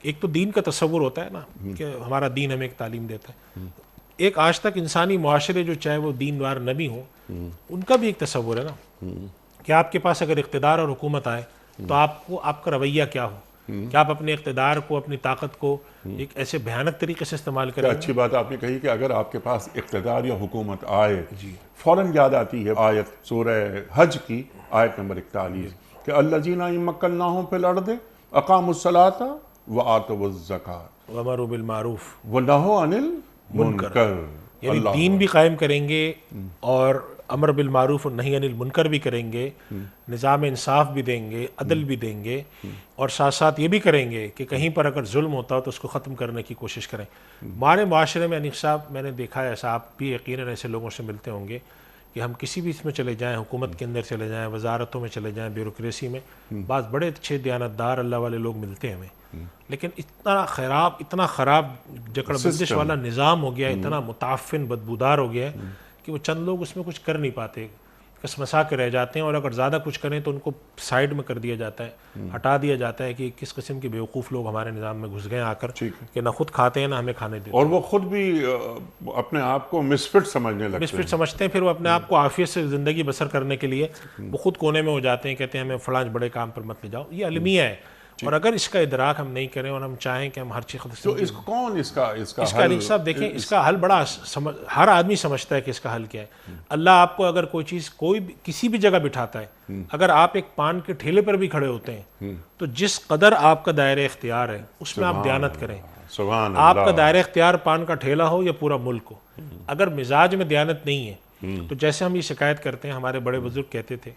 ایک تو دین کا تصور ہوتا ہے نا کہ ہمارا دین ہمیں ایک تعلیم دیتا ہے، ایک آج تک انسانی معاشرے جو چاہے وہ دین وار نہ بھی ہوں، ان کا بھی ایک تصور ہے نا کہ آپ کے پاس اگر اقتدار اور حکومت آئے تو آپ کا رویہ کیا ہو، کہ آپ اپنے اقتدار کو، اپنی طاقت کو ایک ایسے بھیانک طریقے سے استعمال کریں۔ اچھی بات آپ نے کہی کہ اگر آپ کے پاس اقتدار یا حکومت آئے، فوراً یاد آتی ہے آیت سورہ حج کی آیت نمبر 41 کہ الذین ان مکناہم فی الارض اقاموا الصلاۃ وآتوا الزکاۃ وامروا بالمعروف ونہوا عن المنکر۔ یعنی دین بھی قائم کریں گے اور امر بالمعروف اور نہی عن المنکر بھی کریں گے، نظام انصاف بھی دیں گے، عدل بھی دیں گے، اور ساتھ ساتھ یہ بھی کریں گے کہ کہیں پر اگر ظلم ہوتا ہو تو اس کو ختم کرنے کی کوشش کریں۔ ہمارے معاشرے میں انیس صاحب میں نے دیکھا ہے، ایسا آپ بھی یقیناً ایسے لوگوں سے ملتے ہوں گے کہ ہم کسی بھی اس میں چلے جائیں، حکومت کے اندر چلے جائیں، وزارتوں میں چلے جائیں، بیوروکریسی میں، بعض بڑے اچھے دیانتدار اللہ والے لوگ ملتے ہیں ہمیں، لیکن اتنا خراب جکڑ بندش والا نظام ہو گیا، اتنا متعفن بدبودار ہو گیا ہے کہ وہ چند لوگ اس میں کچھ کر نہیں پاتے، کسمسا کے رہ جاتے ہیں، اور اگر زیادہ کچھ کریں تو ان کو سائیڈ میں کر دیا جاتا ہے، ہٹا دیا جاتا ہے کہ کس قسم کے بیوقوف لوگ ہمارے نظام میں گھس گئے آ کر کہ نہ خود کھاتے ہیں نہ ہمیں کھانے دیتے ہیں، اور وہ خود بھی اپنے آپ کو مسفٹ سمجھنے لگتے ہیں، مسفٹ سمجھتے ہیں، پھر وہ اپنے آپ کو عافیت سے زندگی بسر کرنے کے لیے وہ خود کونے میں ہو جاتے ہیں، کہتے ہیں ہمیں فلاں بڑے کام پر مت لے جاؤ۔ یہ المیہ ہے، اور اگر اس کا ادراک ہم نہیں کریں اور ہم چاہیں کہ ہم ہر چیز تو اس کو کون اس کا کا علی صاحب دیکھیں اس کا حل بڑا ہر آدمی سمجھتا ہے کہ اس کا حل کیا ہے. اللہ آپ کو اگر کوئی چیز کسی بھی جگہ بٹھاتا ہے, اگر آپ ایک پان کے ٹھیلے پر بھی کھڑے ہوتے ہیں تو جس قدر آپ کا دائرہ اختیار ہے اس میں آپ دیانت کریں. سبحان آپ کا دائرہ اختیار پان کا ٹھیلا ہو یا پورا ملک ہو, اگر مزاج میں دیانت نہیں ہے تو جیسے ہم یہ شکایت کرتے ہیں, ہمارے بڑے بزرگ کہتے تھے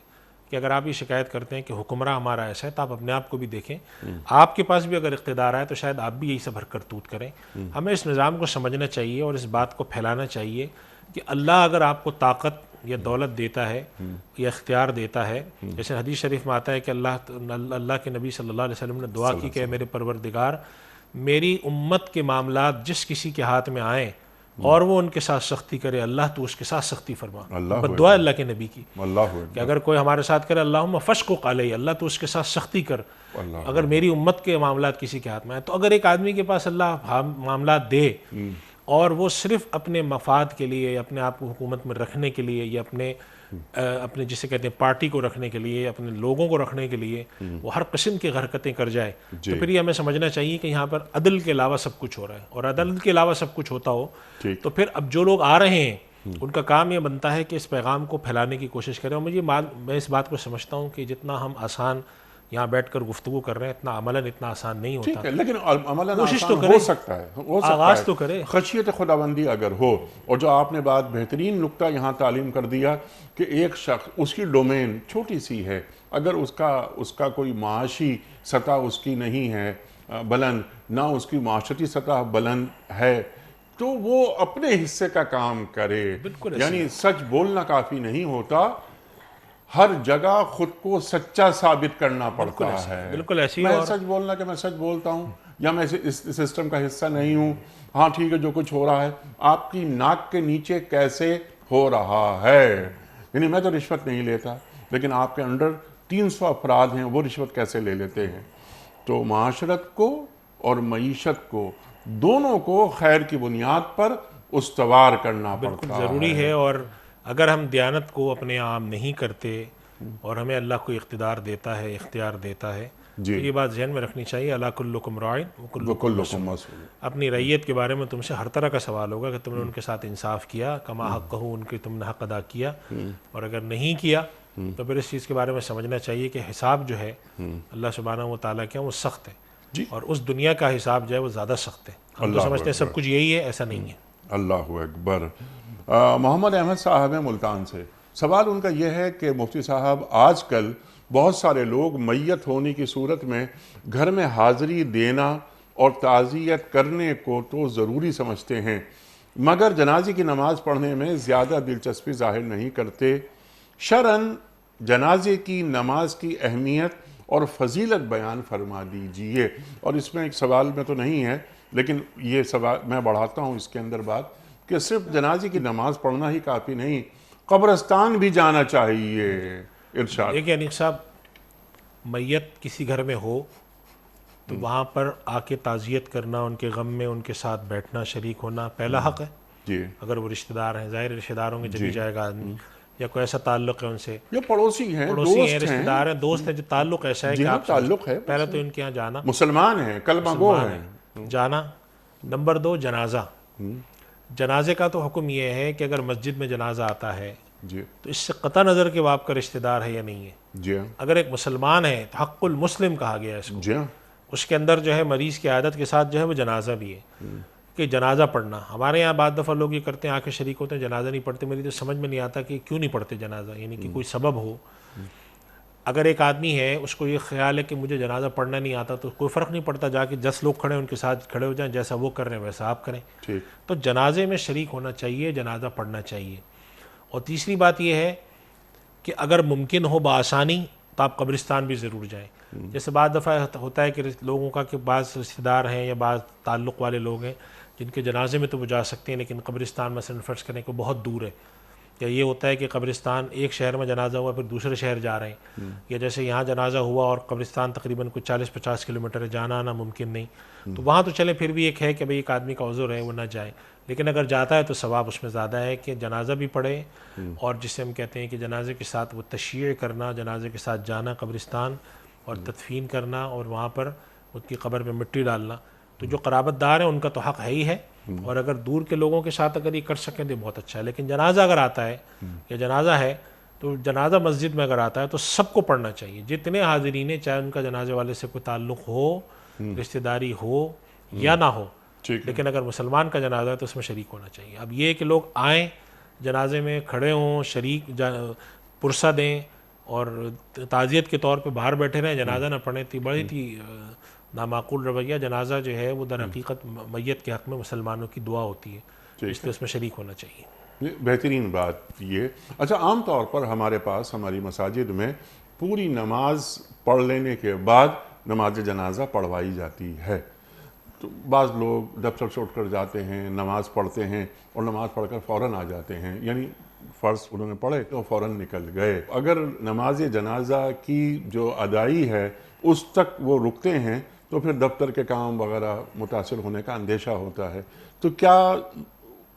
کہ اگر آپ یہ شکایت کرتے ہیں کہ حکمراں ہمارا ایسا ہے تو آپ اپنے آپ کو بھی دیکھیں, آپ کے پاس بھی اگر اقتدار آئے تو شاید آپ بھی یہی سب کرتوت کریں. ہمیں اس نظام کو سمجھنا چاہیے اور اس بات کو پھیلانا چاہیے کہ اللہ اگر آپ کو طاقت یا دولت دیتا ہے یا اختیار دیتا ہے, جیسے حدیث شریف میں آتا ہے کہ اللہ کے نبی صلی اللہ علیہ وسلم نے دعا کی کہ میرے پروردگار میری امت کے معاملات جس کسی کے ہاتھ میں آئیں اور وہ ان کے ساتھ سختی کرے, اللہ تو اس کے ساتھ سختی فرما. بد دعا اللہ کے نبی کی کہ اگر کوئی ہمارے ساتھ کرے اللہم فشقق علیہ, اللہ تو اس کے ساتھ سختی کر اگر میری امت کے معاملات کسی کے ہاتھ میں آئے. تو اگر ایک آدمی کے پاس اللہ معاملات دے اور وہ صرف اپنے مفاد کے لیے, اپنے آپ کو حکومت میں رکھنے کے لیے, یا اپنے جسے کہتے ہیں پارٹی کو رکھنے کے لیے, اپنے لوگوں کو رکھنے کے لیے وہ ہر قسم کی حرکتیں کر جائے, تو پھر یہ ہمیں سمجھنا چاہیے کہ یہاں پر عدل کے علاوہ سب کچھ ہو رہا ہے. اور عدل کے علاوہ سب کچھ ہوتا ہو تو پھر اب جو لوگ آ رہے ہیں ان کا کام یہ بنتا ہے کہ اس پیغام کو پھیلانے کی کوشش کریں. اور میں اس بات کو سمجھتا ہوں کہ جتنا ہم آسان یہاں بیٹھ کر گفتگو کر رہے ہیں اتنا عملاً اتنا آسان نہیں ہوتا, لیکن عملاً کوشش تو ہو سکتا ہے, آغاز تو کرے. خشیت خداوندی اگر ہو, اور جو آپ نے بات بہترین نقطہ یہاں تعلیم کر دیا کہ ایک شخص اس کی ڈومین چھوٹی سی ہے, اگر اس کا کوئی معاشی سطح اس کی نہیں ہے بلند, نہ اس کی معاشرتی سطح بلند ہے, تو وہ اپنے حصے کا کام کرے. یعنی سچ بولنا کافی نہیں ہوتا, ہر جگہ خود کو سچا ثابت کرنا پڑتا ہے. بالکل ایسی میں سچ بولنا کہ میں سچ بولتا ہوں یا میں اس سسٹم کا حصہ نہیں ہوں, ہاں ٹھیک ہے جو کچھ ہو رہا ہے آپ کی ناک کے نیچے کیسے ہو رہا ہے. یعنی میں تو رشوت نہیں لیتا, لیکن آپ کے انڈر 300 افراد ہیں, وہ رشوت کیسے لے لیتے ہیں. تو معاشرت کو اور معیشت کو دونوں کو خیر کی بنیاد پر استوار کرنا پڑتا ہے. ضروری ہے. اور اگر ہم دیانت کو اپنے عام نہیں کرتے اور ہمیں اللہ کو اقتدار دیتا ہے, اختیار دیتا ہے, تو یہ بات ذہن میں رکھنی چاہیے, اللہ کلکم راعٍ وکلکم مسئول. اپنی رعیت کے بارے میں تم سے ہر طرح کا سوال ہوگا کہ تم نے ان کے ساتھ انصاف کیا, کما حق کہو ان کے تم نے حق ادا کیا, اور اگر نہیں کیا تو پھر اس چیز کے بارے میں سمجھنا چاہیے کہ حساب جو ہے اللہ سبحانہ و تعالیٰ کیا وہ سخت ہے, اور اس دنیا کا حساب جو ہے وہ زیادہ سخت ہے. ہم تو سمجھتے ہیں سب کچھ یہی ہے, ایسا نہیں ہے. اللہ اکبر. محمد احمد صاحب ہیں ملتان سے. سوال ان کا یہ ہے کہ مفتی صاحب آج کل بہت سارے لوگ میت ہونے کی صورت میں گھر میں حاضری دینا اور تعزیت کرنے کو تو ضروری سمجھتے ہیں, مگر جنازے کی نماز پڑھنے میں زیادہ دلچسپی ظاہر نہیں کرتے. شرعاً جنازے کی نماز کی اہمیت اور فضیلت بیان فرما دیجئے. اور اس میں ایک سوال میں تو نہیں ہے, لیکن یہ سوال میں بڑھاتا ہوں اس کے اندر بات کہ صرف جنازے کی نماز پڑھنا ہی کافی نہیں, قبرستان بھی جانا چاہیے. ارشاد. دیکھیں انیق صاحب, میت کسی گھر میں ہو تو وہاں پر آ کے تعزیت کرنا, ان کے غم میں ان کے ساتھ بیٹھنا, شریک ہونا پہلا حق ہے. جی. اگر وہ رشتہ دار ہیں, ظاہر رشتہ داروں کے جبھی جائے گا آدمی, یا کوئی ایسا تعلق ہے ان سے, یا پڑوسی ہیں, رشتہ دار ہیں, دوست ہیں, جو تعلق ایسا ہے کہ آپ تعلق ہے, پہلے تو ان کے یہاں جانا, مسلمان ہیں, کلمہ گو ہیں, جانا. نمبر 2 جنازہ. جنازے کا تو حکم یہ ہے کہ اگر مسجد میں جنازہ آتا ہے تو اس سے قطع نظر کہ وہ آپ کا رشتہ دار ہے یا نہیں ہے. اگر ایک مسلمان ہے تو حق المسلم کہا گیا ہے اس کو. اس کے اندر جو ہے مریض کی عادت کے ساتھ جو ہے وہ جنازہ بھی ہے کہ جنازہ پڑھنا. ہمارے یہاں بعض دفعہ لوگ یہ کرتے ہیں, آ کے شریک ہوتے ہیں, جنازہ نہیں پڑھتے. میری تو سمجھ میں نہیں آتا کہ کیوں نہیں پڑھتے جنازہ, یعنی کہ کوئی سبب ہو. اگر ایک آدمی ہے اس کو یہ خیال ہے کہ مجھے جنازہ پڑھنا نہیں آتا تو کوئی فرق نہیں پڑتا, جا کے 10 لوگ کھڑے ہیں ان کے ساتھ کھڑے ہو جائیں, جیسا وہ کر رہے ہیں ویسا آپ کریں. تو جنازے میں شریک ہونا چاہیے, جنازہ پڑھنا چاہیے. اور تیسری بات یہ ہے کہ اگر ممکن ہو بآسانی تو آپ قبرستان بھی ضرور جائیں. جیسے بعض دفعہ ہوتا ہے کہ لوگوں کا کہ بعض رشتہ دار ہیں یا بعض تعلق والے لوگ ہیں جن کے جنازے میں تو وہ جا سکتے ہیں, لیکن قبرستان مثلاً فرض کریں کہ بہت دور ہے. یا یہ ہوتا ہے کہ قبرستان ایک شہر میں جنازہ ہوا پھر دوسرے شہر جا رہے ہیں, یا جیسے یہاں جنازہ ہوا اور قبرستان تقریباً کچھ 40-50 کلومیٹر ہے, جانا آنا ممکن نہیں. تو وہاں تو چلے پھر بھی ایک ہے کہ بھئی ایک آدمی کا عذر ہے وہ نہ جائے, لیکن اگر جاتا ہے تو ثواب اس میں زیادہ ہے کہ جنازہ بھی پڑھے, اور جسے ہم کہتے ہیں کہ جنازے کے ساتھ وہ تشییع کرنا, جنازے کے ساتھ جانا قبرستان, اور تدفین کرنا اور وہاں پر ان کی قبر پہ مٹی ڈالنا. تو جو قرابت دار ہیں ان کا تو حق ہے ہی ہے, اور اگر دور کے لوگوں کے ساتھ اگر یہ کر سکیں تو بہت اچھا ہے. لیکن جنازہ اگر آتا ہے یا جنازہ ہے تو جنازہ مسجد میں اگر آتا ہے تو سب کو پڑھنا چاہیے, جتنے حاضرین ہیں, چاہے ان کا جنازے والے سے کوئی تعلق ہو, رشتہ داری ہو یا نہ ہو, لیکن اگر مسلمان کا جنازہ ہے تو اس میں شریک ہونا چاہیے. اب یہ کہ لوگ آئیں جنازے میں کھڑے ہوں, شریک پرسہ دیں اور تعزیت کے طور پہ باہر بیٹھے رہیں, جنازہ نہ پڑھیں, تو بڑی تھی نامعقول رویہ. جنازہ جو ہے وہ در حقیقت میت کے حق میں مسلمانوں کی دعا ہوتی ہے, اس لیے اس میں شریک ہونا چاہیے. بہترین بات یہ. اچھا, عام طور پر ہمارے پاس ہماری مساجد میں پوری نماز پڑھ لینے کے بعد نماز جنازہ پڑھوائی جاتی ہے. تو بعض لوگ دفتر چھوڑ کر جاتے ہیں, نماز پڑھتے ہیں اور نماز پڑھ کر فوراً آ جاتے ہیں, یعنی فرض انہوں نے پڑھے تو فوراً نکل گئے. اگر نماز جنازہ کی جو ادائی ہے اس تک وہ رکتے ہیں تو پھر دفتر کے کام وغیرہ متاثر ہونے کا اندیشہ ہوتا ہے. تو کیا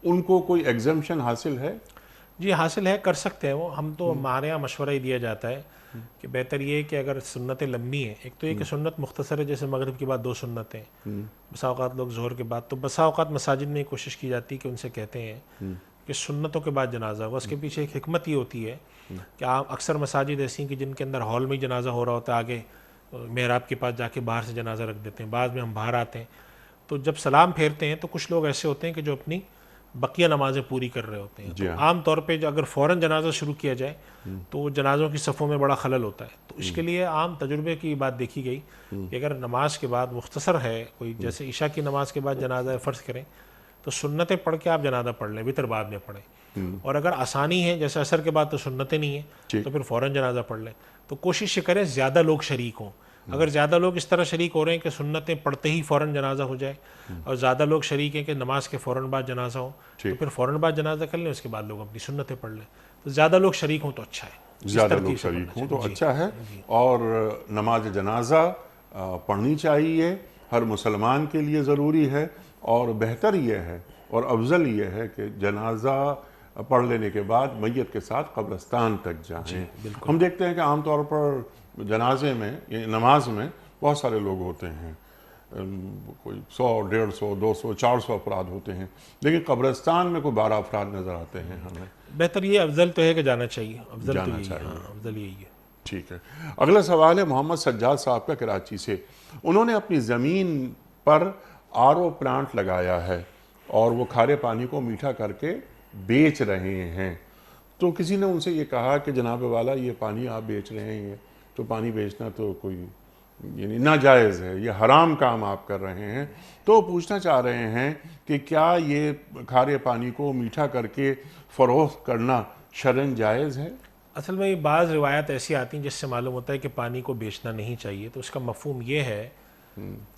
ان کو کوئی ایگزمپشن حاصل ہے؟ جی حاصل ہے, کر سکتے ہیں وہ. ہم تو ہمارے یہاں مشورہ ہی دیا جاتا ہے کہ بہتر یہ ہے کہ اگر سنتیں لمبی ہیں, ایک تو یہ کہ سنت مختصر ہے, جیسے مغرب کے بعد 2 سنتیں, بسا اوقات لوگ ظہر کے بعد, تو بسا اوقات مساجد میں کوشش کی جاتی ہے کہ ان سے کہتے ہیں کہ سنتوں کے بعد جنازہ ہوا. اس کے پیچھے ایک حکمت یہ ہوتی ہے کہ اکثر مساجد ایسی ہیں کہ جن کے اندر ہال میں ہی جنازہ ہو رہا ہوتا ہے, آگے محراب کے پاس جا کے باہر سے جنازہ رکھ دیتے ہیں. بعض میں ہم باہر آتے ہیں تو جب سلام پھیرتے ہیں تو کچھ لوگ ایسے ہوتے ہیں کہ جو اپنی بقیہ نمازیں پوری کر رہے ہوتے ہیں. تو عام طور پہ جو اگر فوراً جنازہ شروع کیا جائے تو جنازوں کی صفوں میں بڑا خلل ہوتا ہے. تو اس کے لیے عام تجربے کی بات دیکھی گئی کہ اگر نماز کے بعد مختصر ہے کوئی, جیسے عشاء کی نماز کے بعد جنازہ ہے فرض کریں, تو سنتیں پڑھ کے آپ جنازہ پڑھ لیں, وتر بعد میں پڑھیں. اور اگر آسانی ہے, جیسے عصر کے بعد تو سنتیں نہیں ہیں, تو پھر فوراً جنازہ پڑھ لیں. تو کوشش یہ کریں زیادہ لوگ شریک ہوں. اگر زیادہ لوگ اس طرح شریک ہو رہے ہیں کہ سنتیں پڑھتے ہی فوراً جنازہ ہو جائے, اور زیادہ لوگ شریک ہیں کہ نماز کے فوراً بعد جنازہ ہو, تو پھر فوراً بعد جنازہ کر لیں, اس کے بعد لوگ اپنی سنتیں پڑھ لیں. تو زیادہ لوگ شریک ہوں تو اچھا ہے, زیادہ لوگ شریک ہوں تو اچھا ہے. اور نماز جنازہ پڑھنی چاہیے, ہر مسلمان کے لیے ضروری ہے, اور بہتر یہ ہے اور افضل یہ ہے کہ جنازہ پڑھ لینے کے بعد میت کے ساتھ قبرستان تک جائیں. ہم دیکھتے ہیں کہ عام طور پر جنازے میں, نماز میں بہت سارے لوگ ہوتے ہیں, کوئی 100, 150, 200, 400 افراد ہوتے ہیں, لیکن قبرستان میں کوئی 12 افراد نظر آتے ہیں ہمیں. بہتر یہ افضل تو ہے کہ جانا چاہیے, افضل تو یہی ہے, افضل یہی ہے. ٹھیک ہے. اگلا سوال ہے محمد سجاد صاحب کا کراچی سے. انہوں نے اپنی زمین پر RO پلانٹ لگایا ہے اور وہ کھارے پانی کو میٹھا کر کے بیچ رہے ہیں. تو کسی نے ان سے یہ کہا کہ جناب والا یہ پانی آپ بیچ رہے ہیں تو پانی بیچنا تو کوئی یعنی ناجائز ہے, یہ حرام کام آپ کر رہے ہیں. تو پوچھنا چاہ رہے ہیں کہ کیا یہ کھارے پانی کو میٹھا کر کے فروخت کرنا شرعاً جائز ہے؟ اصل میں بعض روایات ایسی آتی ہیں جس سے معلوم ہوتا ہے کہ پانی کو بیچنا نہیں چاہیے. تو اس کا مفہوم یہ ہے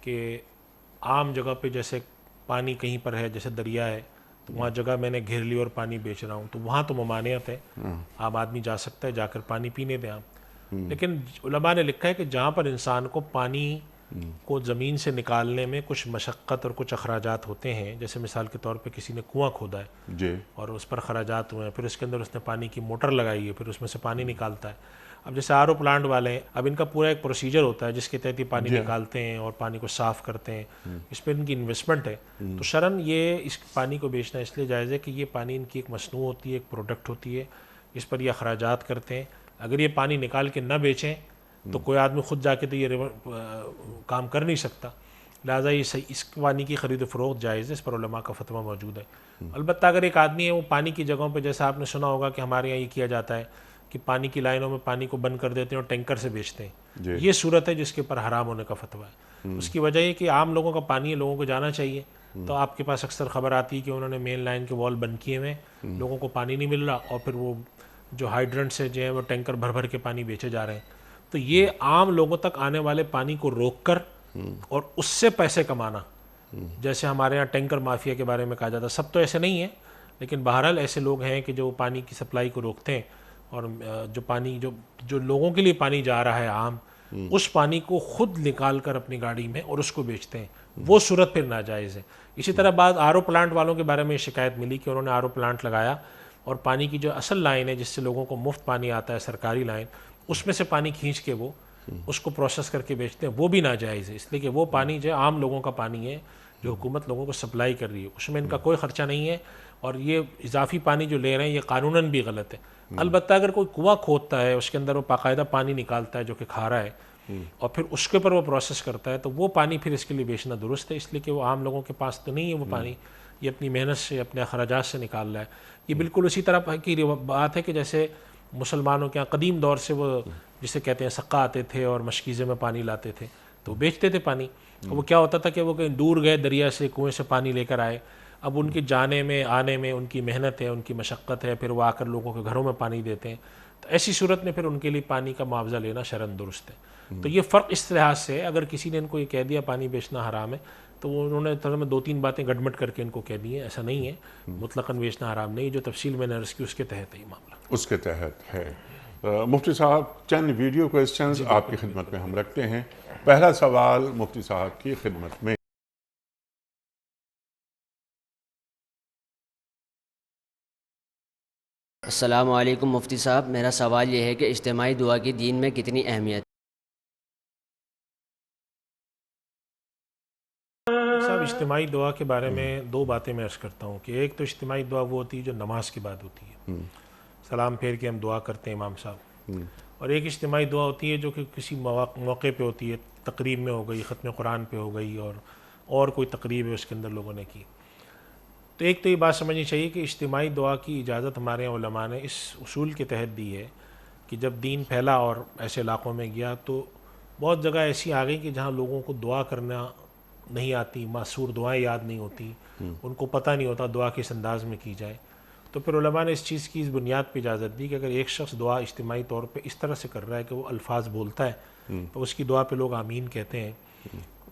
کہ عام جگہ پہ جیسے پانی کہیں پر ہے, جیسے دریا ہے, تو وہاں جگہ میں نے گھیر لی اور پانی بیچ رہا ہوں, تو وہاں تو ممانعت ہے, عام آدمی جا سکتا ہے, جا کر پانی پینے دیں آپ. لیکن علماء نے لکھا ہے کہ جہاں پر انسان کو پانی کو زمین سے نکالنے میں کچھ مشقت اور کچھ اخراجات ہوتے ہیں, جیسے مثال کے طور پہ کسی نے کنواں کھودا ہے اور اس پر اخراجات ہوئے ہیں, پھر اس کے اندر اس نے پانی کی موٹر لگائی ہے, پھر اس میں سے پانی نکالتا ہے. اب جیسے RO پلانٹ والے ہیں, اب ان کا پورا ایک پروسیجر ہوتا ہے جس کے تحت یہ پانی نکالتے ہیں اور پانی کو صاف کرتے ہیں, اس پہ ان کی انویسٹمنٹ ہے. تو شرعاً یہ اس پانی کو بیچنا اس لیے جائز ہے کہ یہ پانی ان کی ایک مصنوع ہوتی ہے, ایک پروڈکٹ ہوتی ہے, اس پر یہ اخراجات کرتے ہیں. اگر یہ پانی نکال کے نہ بیچیں تو کوئی آدمی خود جا کے تو یہ کام کر نہیں سکتا, لہٰذا یہ صحیح, اس پانی کی خرید و فروخت جائز ہے, اس پر علماء کا فتویٰ موجود ہے. البتہ اگر ایک آدمی ہے وہ پانی کی جگہوں پہ, جیسا آپ نے سنا ہوگا کہ ہمارے یہاں یہ کیا جاتا ہے کہ پانی کی لائنوں میں پانی کو بند کر دیتے ہیں اور ٹینکر سے بیچتے ہیں, یہ صورت ہے جس کے پر حرام ہونے کا فتویٰ ہے. اس کی وجہ یہ کہ عام لوگوں کا پانی ہے, لوگوں کو جانا چاہیے. تو آپ کے پاس اکثر خبر آتی ہے کہ انہوں نے مین لائن کے وال بند کیے ہوئے, لوگوں کو پانی نہیں مل رہا, اور پھر وہ جو ہائیڈرنٹ سے جو ہے وہ ٹینکر بھر بھر کے پانی بیچے جا رہے ہیں. تو یہ عام لوگوں تک آنے والے پانی کو روک کر اور اس سے پیسے کمانا, جیسے ہمارے یہاں ٹینکر مافیا کے بارے میں کہا جاتا ہے. سب تو ایسے نہیں ہیں, لیکن بہرحال ایسے لوگ ہیں کہ جو پانی کی سپلائی کو روکتے ہیں, اور جو پانی جو لوگوں کے لیے پانی جا رہا ہے عام, اس پانی کو خود نکال کر اپنی گاڑی میں اور اس کو بیچتے ہیں, وہ صورت پھر ناجائز ہے. اسی طرح بعض RO پلانٹ والوں کے بارے میں شکایت ملی کہ انہوں نے RO پلانٹ لگایا اور پانی کی جو اصل لائن ہے جس سے لوگوں کو مفت پانی آتا ہے, سرکاری لائن, اس میں سے پانی کھینچ کے وہ اس کو پروسیس کر کے بیچتے ہیں، وہ بھی ناجائز ہے، اس لیے کہ وہ پانی جو ہے عام لوگوں کا پانی ہے جو حکومت لوگوں کو سپلائی کر رہی ہے، اس میں ان کا کوئی خرچہ نہیں ہے، اور یہ اضافی پانی جو لے رہے ہیں یہ قانوناً بھی غلط ہے۔ البتہ اگر کوئی کنواں کھودتا ہے، اس کے اندر وہ باقاعدہ پانی نکالتا ہے جو کہ کھارا ہے، اور پھر اس کے اوپر وہ پروسیس کرتا ہے، تو وہ پانی پھر اس کے لیے بیچنا درست ہے، اس لیے کہ وہ عام لوگوں کے پاس تو نہیں ہے وہ پانی، یہ اپنی محنت سے اپنے اخراجات سے نکال رہا ہے۔ یہ بالکل اسی طرح کی بات ہے کہ جیسے مسلمانوں کے یہاں قدیم دور سے وہ جسے کہتے ہیں سقا آتے تھے اور مشکیزے میں پانی لاتے تھے تو وہ بیچتے تھے پانی، وہ کیا ہوتا تھا کہ وہ کہیں دور گئے دریا سے کنویں سے پانی لے کر آئے، اب ان کی جانے میں آنے میں ان کی محنت ہے، ان کی مشقت ہے، پھر وہ آ کر لوگوں کے گھروں میں پانی دیتے ہیں، تو ایسی صورت میں پھر ان کے لیے پانی کا معاوضہ لینا شرعاً درست ہے۔ تو یہ فرق اس لحاظ سے ہے، اگر کسی نے ان کو یہ کہہ دیا پانی بیچنا حرام ہے تو وہ انہوں نے طرح میں 2-3 باتیں گڈمٹ کر کے ان کو کہہ دی ہیں، ایسا نہیں ہے، مطلقاً بیچنا حرام نہیں، جو تفصیل میں نے عرض کی اس کے تحت ہے یہ معاملہ۔ اس کے تحت ہے۔ مفتی صاحب چند ویڈیو کوئسچنز آپ کی خدمت میں ہم رکھتے ہیں۔ پہلا سوال مفتی صاحب کی خدمت میں۔ السلام علیکم مفتی صاحب، میرا سوال یہ ہے کہ اجتماعی دعا کی دین میں کتنی اہمیت؟ صاحب اجتماعی دعا کے بارے میں 2 باتیں میں عرض کرتا ہوں کہ ایک تو اجتماعی دعا وہ ہوتی ہے جو نماز کے بعد ہوتی ہے، سلام پھیر کے ہم دعا کرتے ہیں امام صاحب، اور ایک اجتماعی دعا ہوتی ہے جو کہ کسی موقع پہ ہوتی ہے، تقریب میں ہو گئی، ختم قرآن پہ ہو گئی، اور کوئی تقریب ہے اس کے اندر لوگوں نے کی۔ تو ایک تو یہ بات سمجھنی چاہیے کہ اجتماعی دعا کی اجازت ہمارے علماء نے اس اصول کے تحت دی ہے کہ جب دین پھیلا اور ایسے علاقوں میں گیا تو بہت جگہ ایسی آ گئی کہ جہاں لوگوں کو دعا کرنا نہیں آتی، معصور دعائیں یاد نہیں ہوتی، ان کو پتہ نہیں ہوتا دعا کس انداز میں کی جائے، تو پھر علماء نے اس چیز کی اس بنیاد پہ اجازت دی کہ اگر ایک شخص دعا اجتماعی طور پہ اس طرح سے کر رہا ہے کہ وہ الفاظ بولتا ہے تو اس کی دعا پہ لوگ آمین کہتے ہیں،